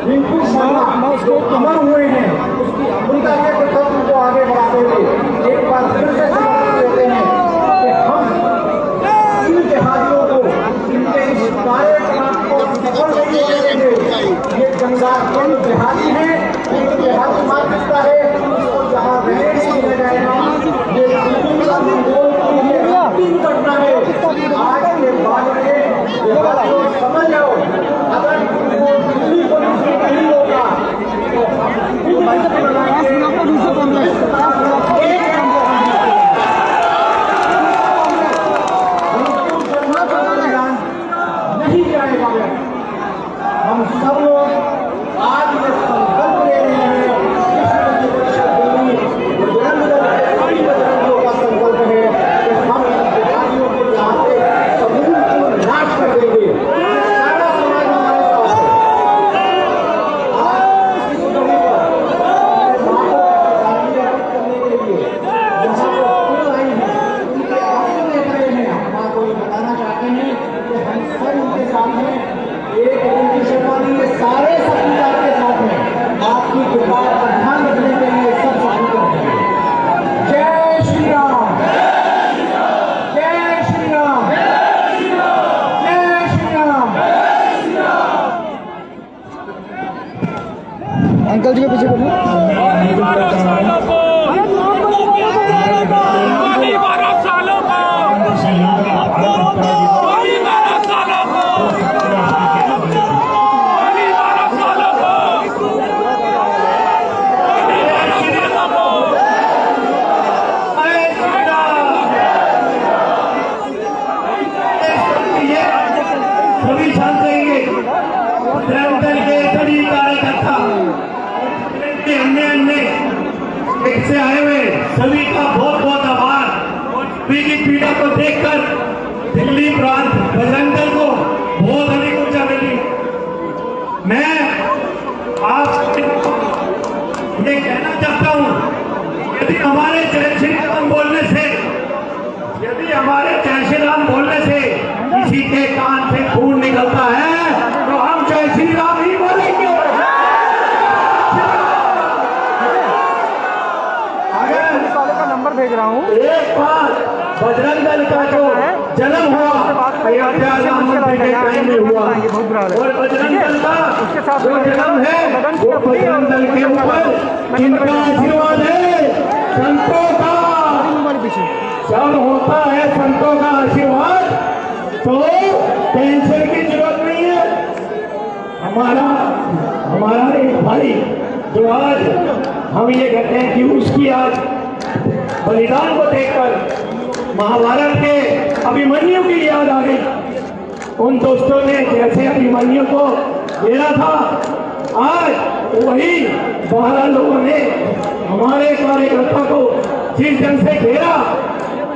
रिंकू शर्मा जो जी के पीछे बोलिए। गोली मारो सालों को, गोली मारो सालों को, गोली मारो सालों को, गोली मारो सालों को, गोली मारो सालों को। सभी जानते हैं बजरंग के सभी कार्यकर्ता अन्य से आए हुए सभी का बहुत बहुत आभार। की पीड़ा को देखकर दिल्ली प्रांत बजरंग दल को बहुत अधिक ऊर्जा मिली। मैं आप ये कहना चाहता हूँ, यदि हमारे जय श्री राम बोलने से किसी के कान से खून निकलता है तो हम जय श्री राम ही बोलेंगे। का नंबर भेज रहा हूँ। एक बार बजरंग दल का जो जन्म हुआ अयोध्या राम मंदिर के टाइम में हुआ और बजरंग दल का जो जन्म है वो बजरंग दल के ऊपर इनका आशीर्वाद है, संतों का जब होता है संतों का आशीर्वाद तो टेंशन की जरूरत नहीं है। हमारा एक भाई जो आज हम ये कहते हैं कि उसकी आज बलिदान को देखकर महाभारत के अभिमन्यु की याद आ गई। उन दोस्तों ने जैसे अभिमन्यु को घेरा था, आज वही 12 लोगों ने हमारे कार्यकर्ता को जिस ढंग से घेरा,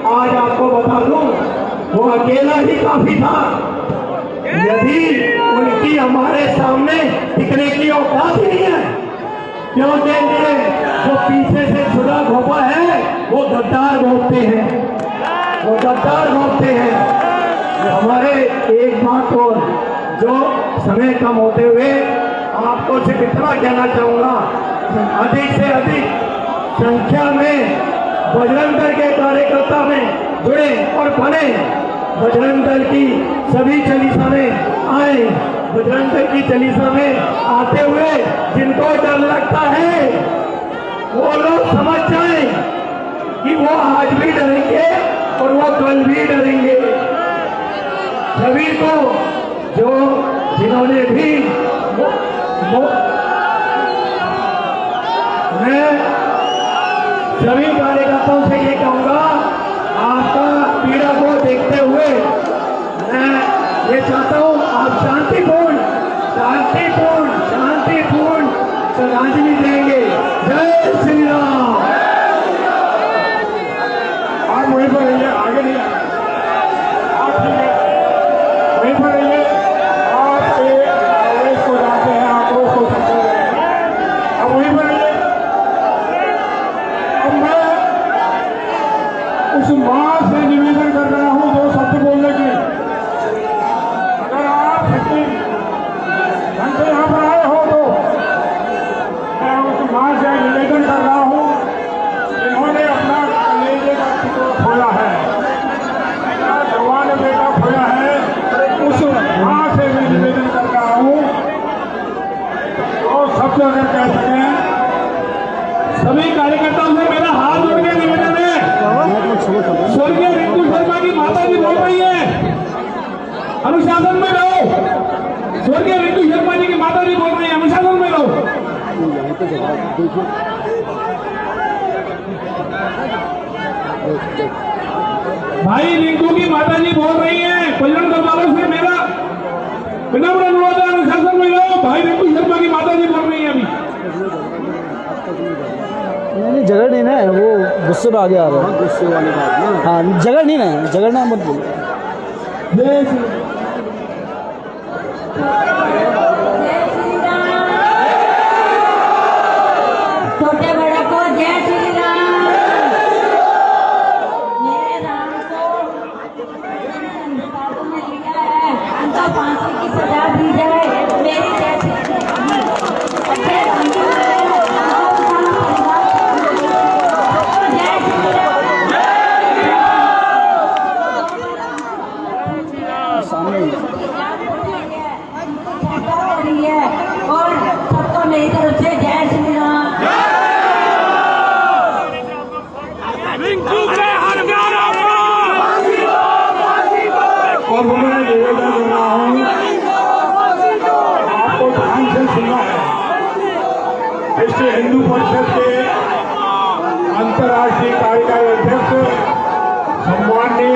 आज आपको बता दूं वो अकेला ही काफी था। यदि उनकी हमारे सामने टिकने की औकात नहीं है, क्योंकि जो पीछे से छुड़ा घोपा है वो गद्दार घोपते हैं, हमारे एक बात और जो समय कम होते हुए आपको सिर्फ इतना कहना चाहूंगा, अधिक से अधिक संख्या में बजरंग दल के कार्यकर्ता में जुड़े और बने, बजरंग दल की सभी चालीसा में आए। बजरंग दल की चालीसा में आते हुए जिनको डर लगता है वो लोग समझ जाएं कि वो आज भी डरेंगे और वो कल भी डरेंगे। सभी को जो जिन्होंने भी मैं सभी कार्यकर्ताओं से ये कहूंगा, आपका पीड़ा को देखते हुए मैं ये चाहता हूं आप शांतिपूर्ण श्रद्धांजलि देंगे। जय श्री राम। आप वहीं पर रहिए, आगे नहीं आप वहीं पर रहिए। आप आवेश को जानते हैं, आक्रोश को समझते हैं, आप वहीं पर रहिए। अब मैं उस मां से निवेदन कर रहा हूं दो शब्द बोलने की। अगर आप सच्ची ढंग से यहाँ पर आए हो तो मैं उस मां से निवेदन कर रहा हूं, इन्होंने अपना कलेजे का टुकड़ा खोया है, अपना जवान बेटा खोया है। उस मां से मैं निवेदन कर रहा हूं और शब्द अगर कह सकें, सभी कार्यकर्ताओं से मेरा हाथ जोड़ के निवेदन है। स्वर्गीय रिंकू शर्मा की माता जी बोल रही है, अनुशासन में रहो। स्वर्गीय रिंकू शर्मा जी की माता जी बोल रही है, अनुशासन में रहो। भाई रिंकू की माता जी बोल रही है, बजरंग दल वालों से मेरा विनम्र अनुरोध है, अनुशासन में रहो। भाई रिंकू शर्मा की माता जी बोल रही है अभी। नहीं जगह नहीं ना, वो गुस्से में आगे आ रहा है, गुस्से वाली बात ना। हाँ जगह नहीं ना, जगह ना मत बोलो। छोटे बड़े को जय श्री राम। मेरे राम को साधु ने लिया है, उनका फांसी की सजा दी जाए। मेरी जय श्री राम। अच्छे सामने राम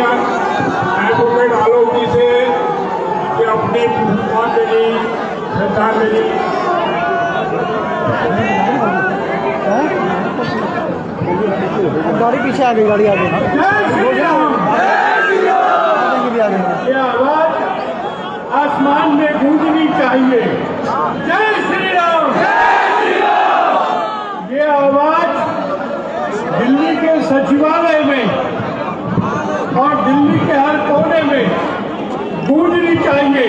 एडवोकेट आलोक जी से कि अपनी श्रद्धांजलि गाड़ी पीछे आ गई, गाड़ी आ गई। ये आवाज आसमान में गूंजनी चाहिए। जय श्री राम। ये आवाज दिल्ली के सचिवालय में और दिल्ली के हर कोने में गूंजनी चाहिए।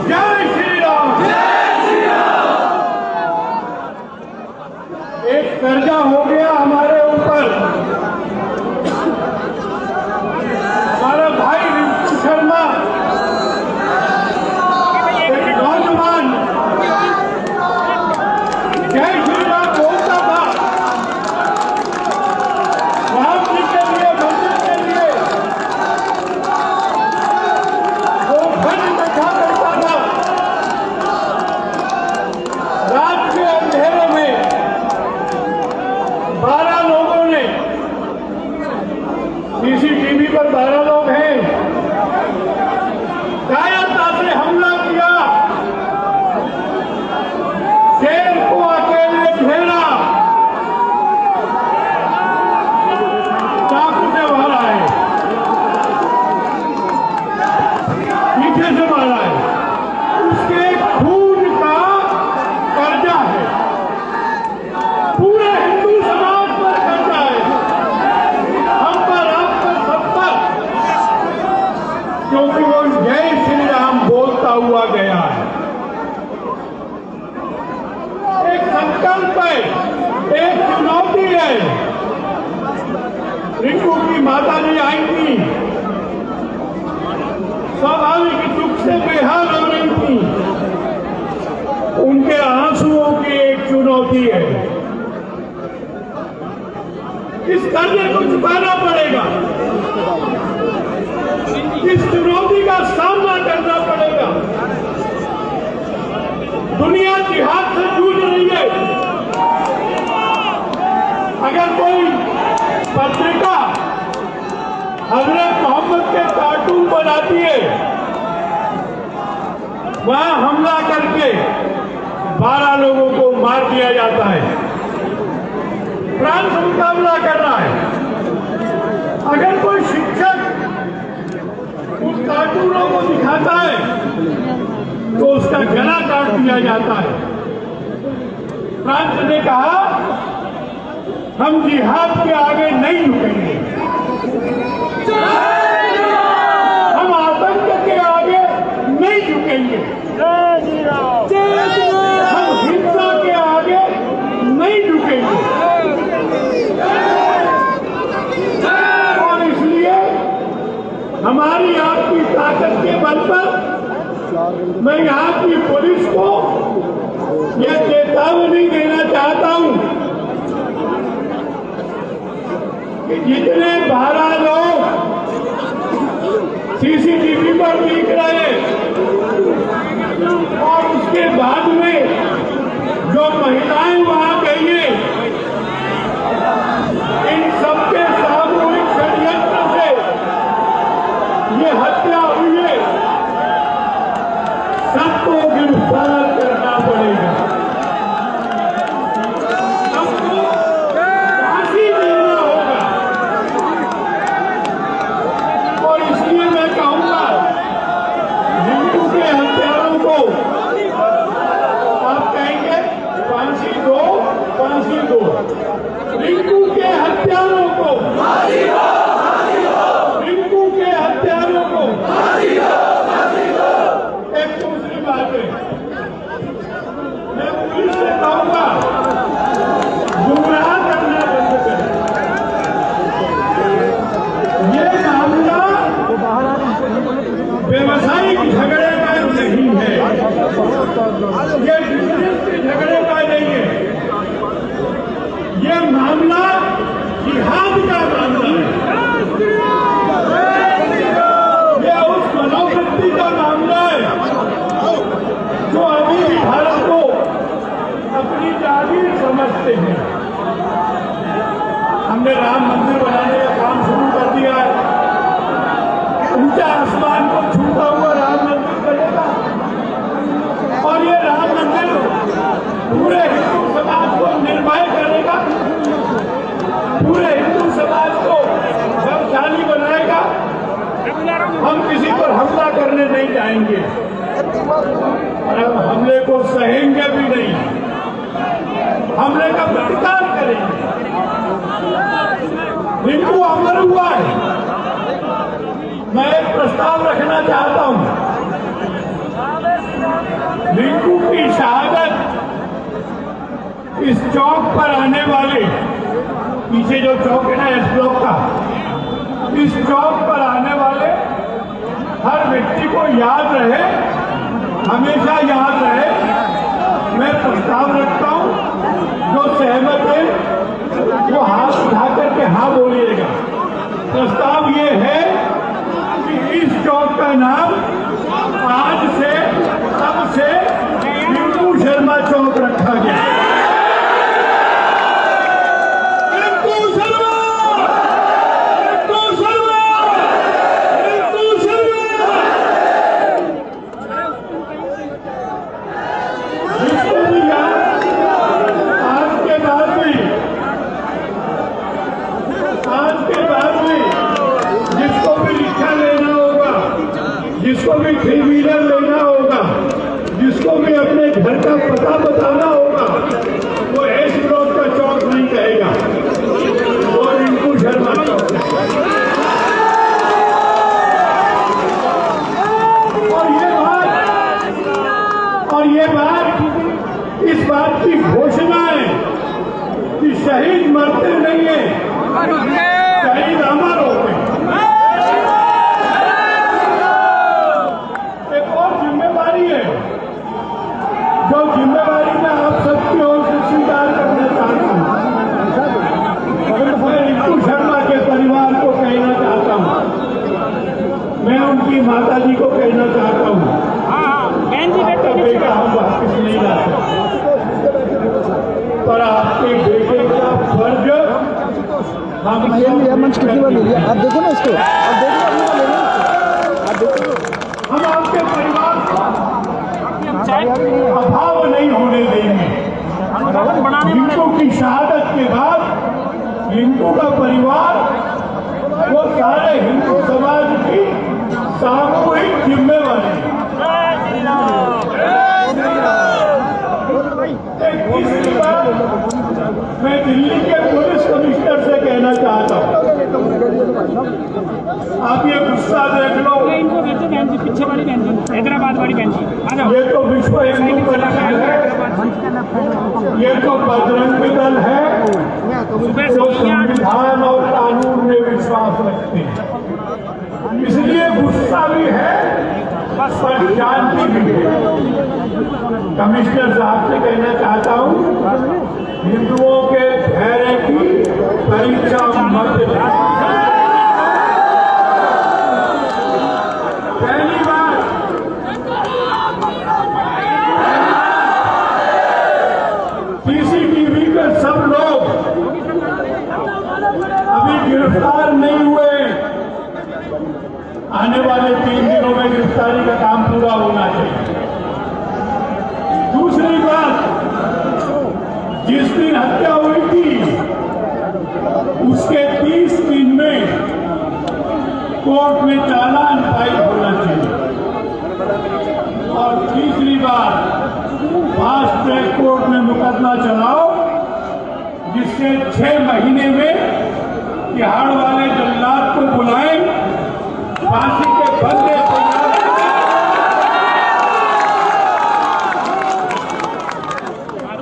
जय श्री राम। एक कर्जा हो गया हमारे ऊपर। हमारा भाई रिंकू शर्मा एक नौजवान जय श्री राम बोलता था, राम जी के लिए, मंदिर के लिए वो खंड बैठा करता था। रात के अंधेरे में 12 लोगों ने, सीसीटीवी पर 12 लोग हैं, कायरता से हमला किया, शेर को अकेले घेरा, चाकू से मारा है, पीछे से मारा है। उसके खून का कर्जा है, पूरे हिंदू समाज पर कर्जा है, हम पर, आप पर, सब पर, क्योंकि वो जय श्री राम बोलता हुआ गया है। एक संकल्प है, एक चुनौती है। रिंकू की माता जी आई थी, स्वाभाविक दुख से बेहाल हो रही थी। उनके आंसुओं की एक चुनौती है। इस कर्जे को चुकाना पड़ेगा, इस चुनौती का सामना करना पड़ेगा। दुनिया जिहाद से जूझ रही है। अगर कोई पत्रिका हजरत मोहम्मद के कार्टून बनाती है, वहां हमला करके 12 लोगों को मार दिया जाता है, फ्रांस मुकाबला कर रहा है। अगर कोई शिक्षक उस कार्टूनों को दिखाता है तो उसका गला काट दिया जाता है। फ्रांस ने कहा हम जिहाद के आगे नहीं झुकेंगे, हम आतंक के आगे नहीं झुकेंगे, हम हिंसा के आगे नहीं झुकेंगे। और इसलिए हमारी आपकी ताकत के बल पर मैं यहाँ की पुलिस को यह चेतावनी देना चाहता हूँ कि जितने 12 लोग सीसीटीवी पर दिख रहे हैं और उसके बाद में जो महिलाएं वहां गई हैं, इन सबके सामूहिक षड्यंत्र से ये हत्या हुई है। सबको गिरफ्तार करना पड़ेगा, सबको फांसी देना होगा। और इसलिए मैं कहूंगा हिंदू के हत्यारों को, आप कहेंगे फांसी दो, फांसी दो, रिंकू के हत्यारों को फांसी दो, रिंकू के हत्यारों को फांसी दो, फांसी दो। एक दूसरी बात है, मैं पुलिस से कहूंगा गुमराह करना बंद करें। ये मामला व्यवसायिक झगड़े का नहीं है, ये बिजनेस के झगड़े का नहीं है, ये मामला ऊंचा आसमान को छूता हुआ राम मंदिर बनेगा और ये राम मंदिर पूरे हिंदू समाज को निर्भय करेगा, पूरे हिंदू समाज को बलशाली बनाएगा। हम किसी पर हमला करने नहीं जाएंगे और हम हमले को सहेंगे भी नहीं, हमले का प्रतिकार करेंगे। रिंकू अमर हुआ है। मैं एक प्रस्ताव रखना चाहता हूं। रिंकू की शहादत इस चौक पर आने वाले, पीछे जो चौक है ना एस ब्लॉक का, इस चौक पर आने वाले हर व्यक्ति को याद रहे, हमेशा याद रहे। मैं प्रस्ताव रखता हूं, जो सहमत है वो हाथ उठा करके हाँ बोलिएगा। प्रस्ताव ये है कि इस चौक का नाम आज से तब से रिंकू शर्मा चौक रखा गया। रिंकू शर्मा, रिंकू शर्मा, रिंकू शर्मा। जिसको भी आज के बाद में जिसको भी रिक्शा लेना होगा, जिसको भी थ्री व्हीलर लेना होगा, जिसको भी अपने घर का पता बताना होगा, वो एस ब्लॉक का चौक नहीं कहेगा, वो रिंकू शर्मा चौक। और ये बात इस बात की घोषणा है कि शहीद मरते नहीं है, शहीद अमर होते हैं। एक और जिम्मेदारी है, जो जिम्मेदारी मैं आप सबकी ओर से स्वीकार करना चाहता हूं। मैं रिंकू शर्मा के परिवार को कहना चाहता हूं, मैं उनकी माता जी को कहना चाहता हूं, आपका बेटा हम वापिस नहीं ला सकते, पर आपके बेटे का फर्ज हम मंच कितनी बार ले लिया? आप देखो ना इसको, आप देखो, आप देखो, हम आपके परिवार को अभाव नहीं होने देंगे। रिंकू की शहादत के बाद रिंकू का परिवार वो सारे हिंदू समाज की सामूहिक जिम्मेवारी है। तीसरी बात मैं दिल्ली के पुलिस कमिश्नर से कहना चाहता हूँ, आप ये गुस्सा देख लो, पीछे वाली बहन जी, हैदराबाद वाली बहन जी, ये तो विश्व हिंदू परिषद है, ये तो बजरंग दल है, जो संविधान और कानून में विश्वास रखते हैं, इसलिए गुस्सा भी है पर शांति भी है। कमिश्नर साहब से कहना चाहता हूं, हिंदुओं के धैर्य की परीक्षा मत लें। पहली बात, सीसीटीवी के सब लोग अभी गिरफ्तार नहीं हुए, आने वाले 3 दिनों में गिरफ्तारी का काम पूरा होना चाहिए। दूसरी बात, जिस दिन हत्या हुई थी उसके 30 दिन में कोर्ट में चालान फाइल होना चाहिए। और तीसरी बात, फास्ट ट्रैक कोर्ट में मुकदमा चलाओ, जिससे 6 महीने में तिहाड़ वाले जल्लाद को बुलाएं, फांसी के बंदे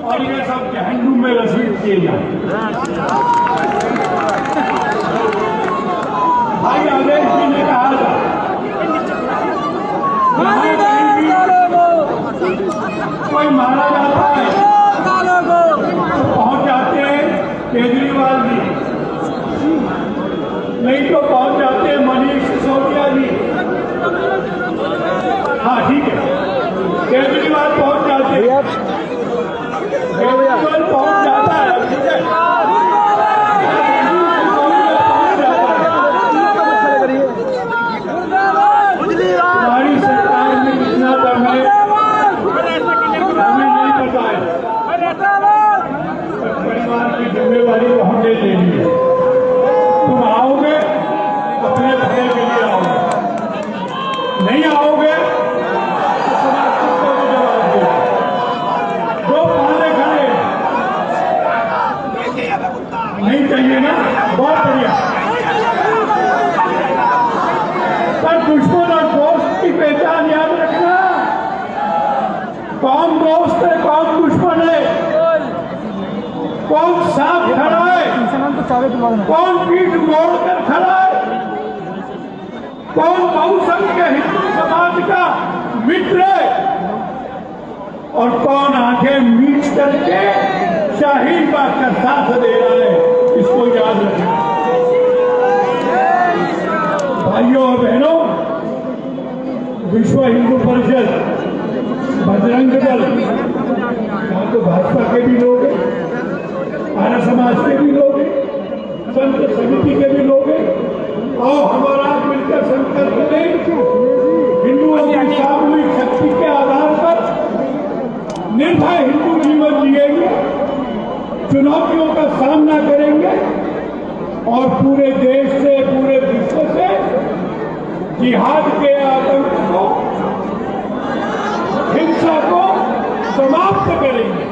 और ये सब जहन्नुम में रसीद किए जाए। भाई आदेश जी ने कहा था, कोई मारा जाता है तो पहुंच जाते हैं केजरीवाल जी, नहीं तो पहुंच जाते हैं मनीष सिसोदिया जी। हाँ ठीक है, केजरीवाल पहुंच जाते हैं, केजरीवाल पहुंच जाता है, ठीक है, पहुंच जाता है। दोस्त है, कौन दुश्मन है, कौन साथ खड़ा है, कौन पीठ मोड़ कर खड़ा है, कौन बहुसंख्य हिंदू समाज का मित्र है और कौन आंखें मीट करके शाहीन बाग का साथ दे रहा है, इसको याद रखना। भाइयों और बहनों, विश्व हिंदू परिषद, बजरंग दल, यहाँ तो भाजपा के भी लोग हैं, आर्य समाज के भी लोग हैं, संत समिति के भी लोग हैं, और हमारा मिलकर संकल्प लें, हिंदुओं की सामूहिक शक्ति के आधार पर निर्भय हिंदू जीवन जिएंगे, चुनौतियों का सामना करेंगे और पूरे देश से, पूरे विश्व से जिहाद के आतंक को, हिंसा को समाप्त करेंगे।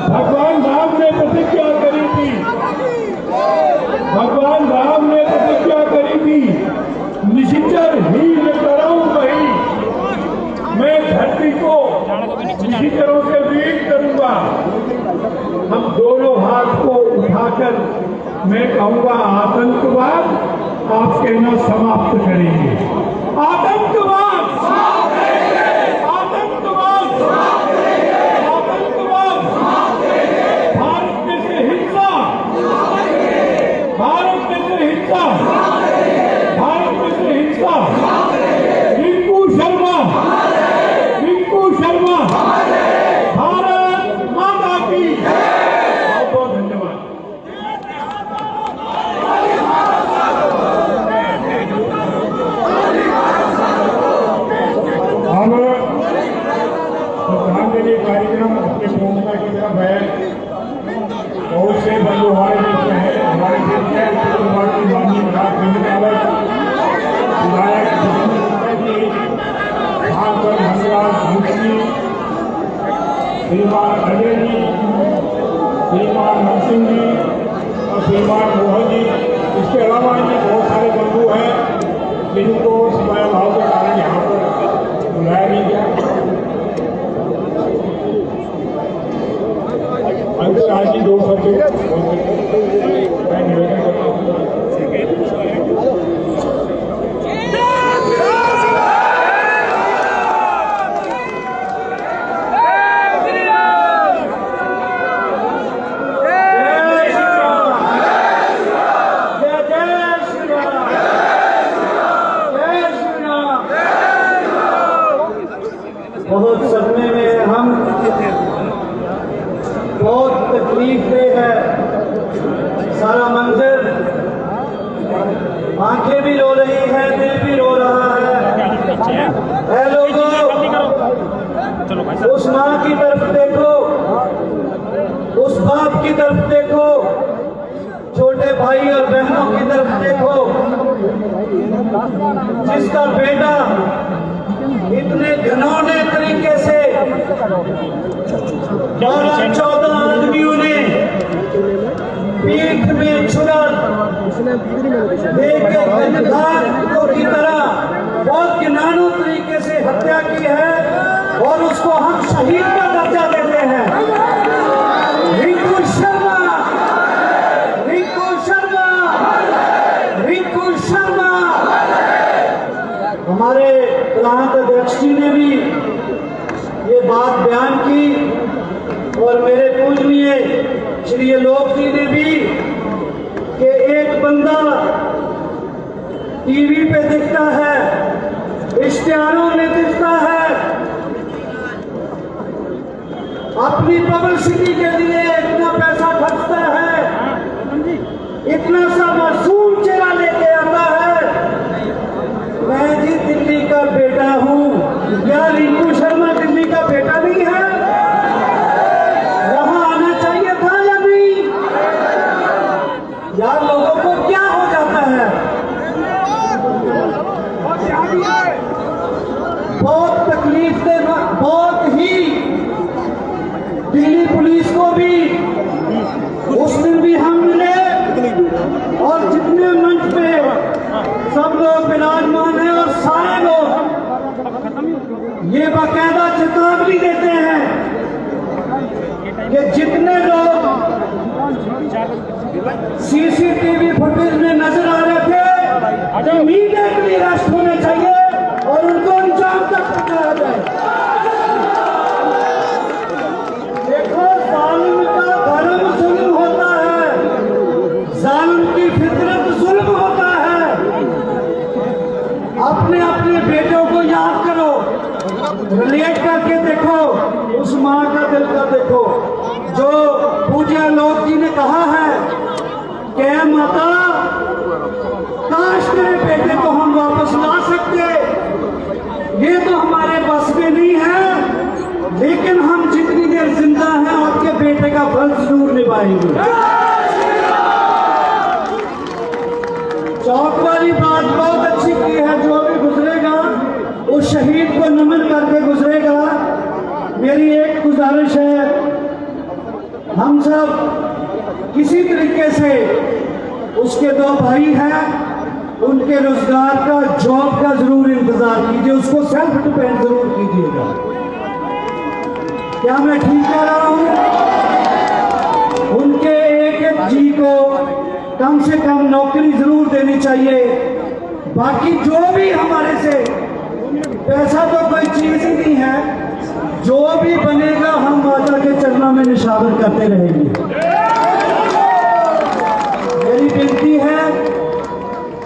भगवान राम ने प्रतिज्ञा करी थी, भगवान राम ने प्रतिज्ञा करी थी, निशिचर हीन करूं वही, मैं धरती को निशिचरों से वीर करूंगा। हम दोनों हाथ को उठाकर मैं कहूंगा आतंकवाद आप कहना समाप्त करेंगे। आतंकवाद, आतंकवाद, आतंकवाद, भारत में से हिंसा, भारत में से हिंसा, भारत में से हिंसा। रिंकू शर्मा, रिंकू शर्मा, भारत माता की। बहुत बहुत धन्यवाद। हम श्रद्धांजलि कार्यक्रम अपने पूर्णता की तरफ है। बहुत से बंधु हमारे बीच में है, हमारे देश में उत्तर प्रदेश की माननीय विधायक विधायक सांसद हंसराज मुखी, श्रीमान अजय जी, श्रीमान नरसिंह जी और श्रीमान मोहन जी। इसके अलावा इनके बहुत सारे बंधु हैं जिनको समय अभाव के कारण यहाँ पर बुलाया नहीं गया। अंतर्राज जी 2 शब्द मैं निवेदन करता हूँ। बहुत सदमे में हम, बहुत तकलीफ में है सारा मंजर, आंखें भी रो रही है, दिल भी रो रहा है लोगों, उस माँ की तरफ देखो, उस बाप की तरफ देखो, छोटे भाई और बहनों की तरफ देखो, जिसका बेटा इतने घिनौने तरीके से 12-14 आदमियों ने पीठ में छुरा देके गंधार की तरह बहुत घिनौने तरीके से हत्या की है और उसको हम शहीद का दर्जा देते हैं। रिंकू शर्मा, रिंकू शर्मा, रिंकू शर्मा। हमारे प्रांत अध्यक्ष जी ने भी ये बात बयान की और मेरे पूजनीय श्री लोक जी ने भी कि एक बंदा टीवी पे दिखता है, इश्तिहारों में दिखता है, अपनी पब्लिसिटी के लिए इतना पैसा खर्चता है, इतना सा मासूम चेहरा लेके आता है। मैं जी दिल्ली का बेटा हूँ, क्या रिंकू शर्मा दिल्ली का बेटा नहीं है? यहाँ आना चाहिए था या नहीं? यार लोगों को क्या हो जाता है? बहुत तकलीफ से, बहुत ही दिल्ली पुलिस को भी उस दिन भी हम मिले और जितने मंच पे सब लोग विराजमान हैं और सारे लोग ये बाकायदा चेतावनी सीसीटीवी फुटेज में नजर आ रहे थे, इमीडिएटली अरेस्ट होने चाहिए और उनको अंजाम तक पहुंचाया जाए। देखो, जालिम का धर्म जुल्म होता है, जालिम की फितरत जुल्म होता है। अपने अपने बेटों को याद करो, रिलेट करके देखो, उस माँ का दिल का देखो। जो पूज्य लोक जी ने कहा है कि माता, काश तेरे बेटे को हम वापस ला सकते, ये तो हमारे बस में नहीं है, लेकिन हम जितनी देर जिंदा हैं आपके बेटे का फर्ज जरूर निभाएंगे। चौक वाली बात बहुत अच्छी की है, जो भी गुजरेगा उस शहीद को नमन करके गुजरेगा। मेरी एक गुजारिश है, हम सब किसी तरीके से, उसके 2 भाई हैं, उनके रोजगार का, जॉब का जरूर इंतजार कीजिए, उसको सेल्फ डिपेंड जरूर कीजिएगा। क्या मैं ठीक कह रहा हूं? उनके एक एक जी को कम से कम नौकरी जरूर देनी चाहिए। बाकी जो भी हमारे से, पैसा तो कोई चीज ही नहीं है, जो भी बनेगा हम माता के चरणों में निशावर करते रहेंगे। मेरी विनती है,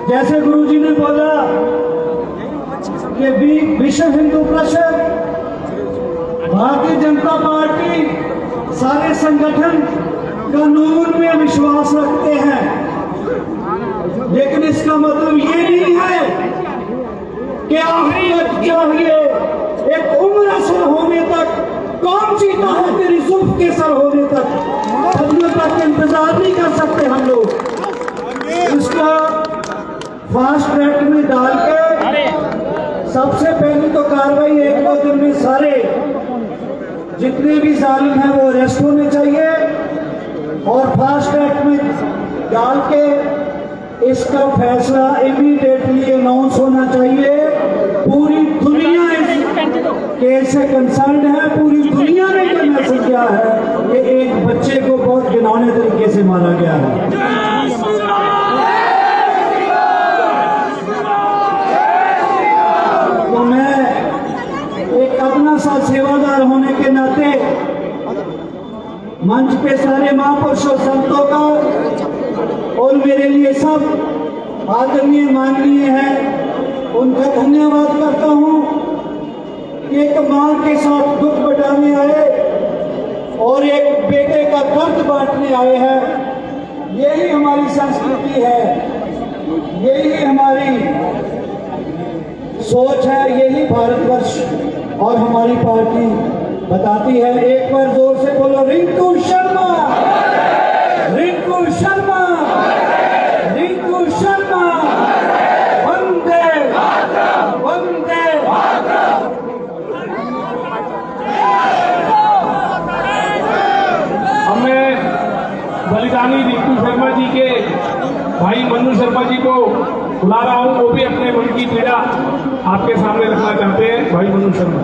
जैसे गुरुजी ने बोला कि विश्व हिंदू परिषद, भारतीय जनता पार्टी, सारे संगठन कानून में विश्वास रखते हैं, लेकिन इसका मतलब ये नहीं है कि आपको चाहिए एक उम्र असर होने तक, कौन जीता है तेरी जुल्फ के सर होने तक, सदियों तक इंतजार नहीं कर सकते हम लोग। इसको फास्ट ट्रैक में डाल के सबसे पहली तो कार्रवाई 1-2 दिन में सारे जितने भी जालिम हैं वो अरेस्ट होने चाहिए, और फास्ट ट्रैक में डाल के इसका फैसला इमीडिएटली अनाउंस होना चाहिए। पूरी दुनिया इस केस से कंसर्न है, पूरी दुनिया में ये मैसेज गया है कि एक बच्चे को बहुत घिनौने तरीके से मारा गया है। तो मैं एक अपना सा सेवादार होने के नाते मंच पे सारे महापुरुषों संतों का और मेरे लिए सब आदरणीय माननीय है, उनका धन्यवाद करता हूं कि एक मां के साथ दुख बटाने आए और एक बेटे का दर्द बांटने आए हैं। यही हमारी संस्कृति है, यही हमारी सोच है, यही भारतवर्ष और हमारी पार्टी बताती है। एक बार जोर से बोलो, रिंकू शर्मा, रिंकू शर्मा, रिंकू शर्मा, वंदे वंदे। हमें बलिदानी रिंकू शर्मा जी के भाई मनु शर्मा जी को बुला रहा हूं, वो भी अपने मन की पीड़ा आपके सामने रखना चाहते हैं। भाई मनु शर्मा।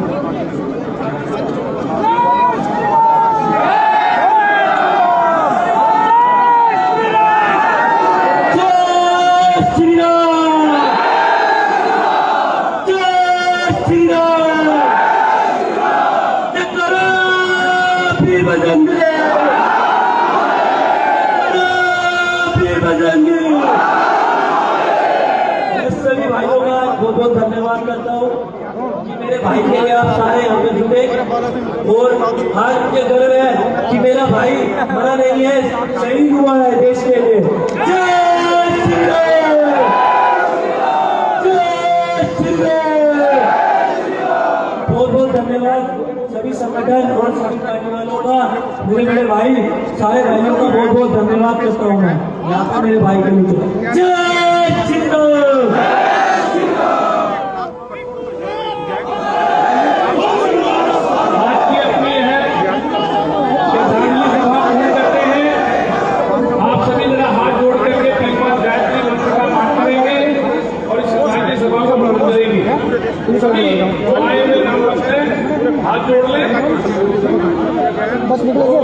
सभी भाइयों का बहुत बहुत धन्यवाद करता हूँ कि मेरे भाई के लिए आप सारे यहाँ पे जुटे, और आज मुझे गर्व है कि मेरा भाई मरा नहीं है, शहीद हुआ है देश के लिए। जय श्री राम, जय श्री राम। बहुत बहुत धन्यवाद सभी संगठन और सभी पार्टी वालों का, मेरे भाई सारे भाइयों का बहुत बहुत धन्यवाद करता हूँ मैं यहाँ पर मेरे भाई के लिए। जय श्री राम। सभी हाथ जोड़ लें। बस निकल गया।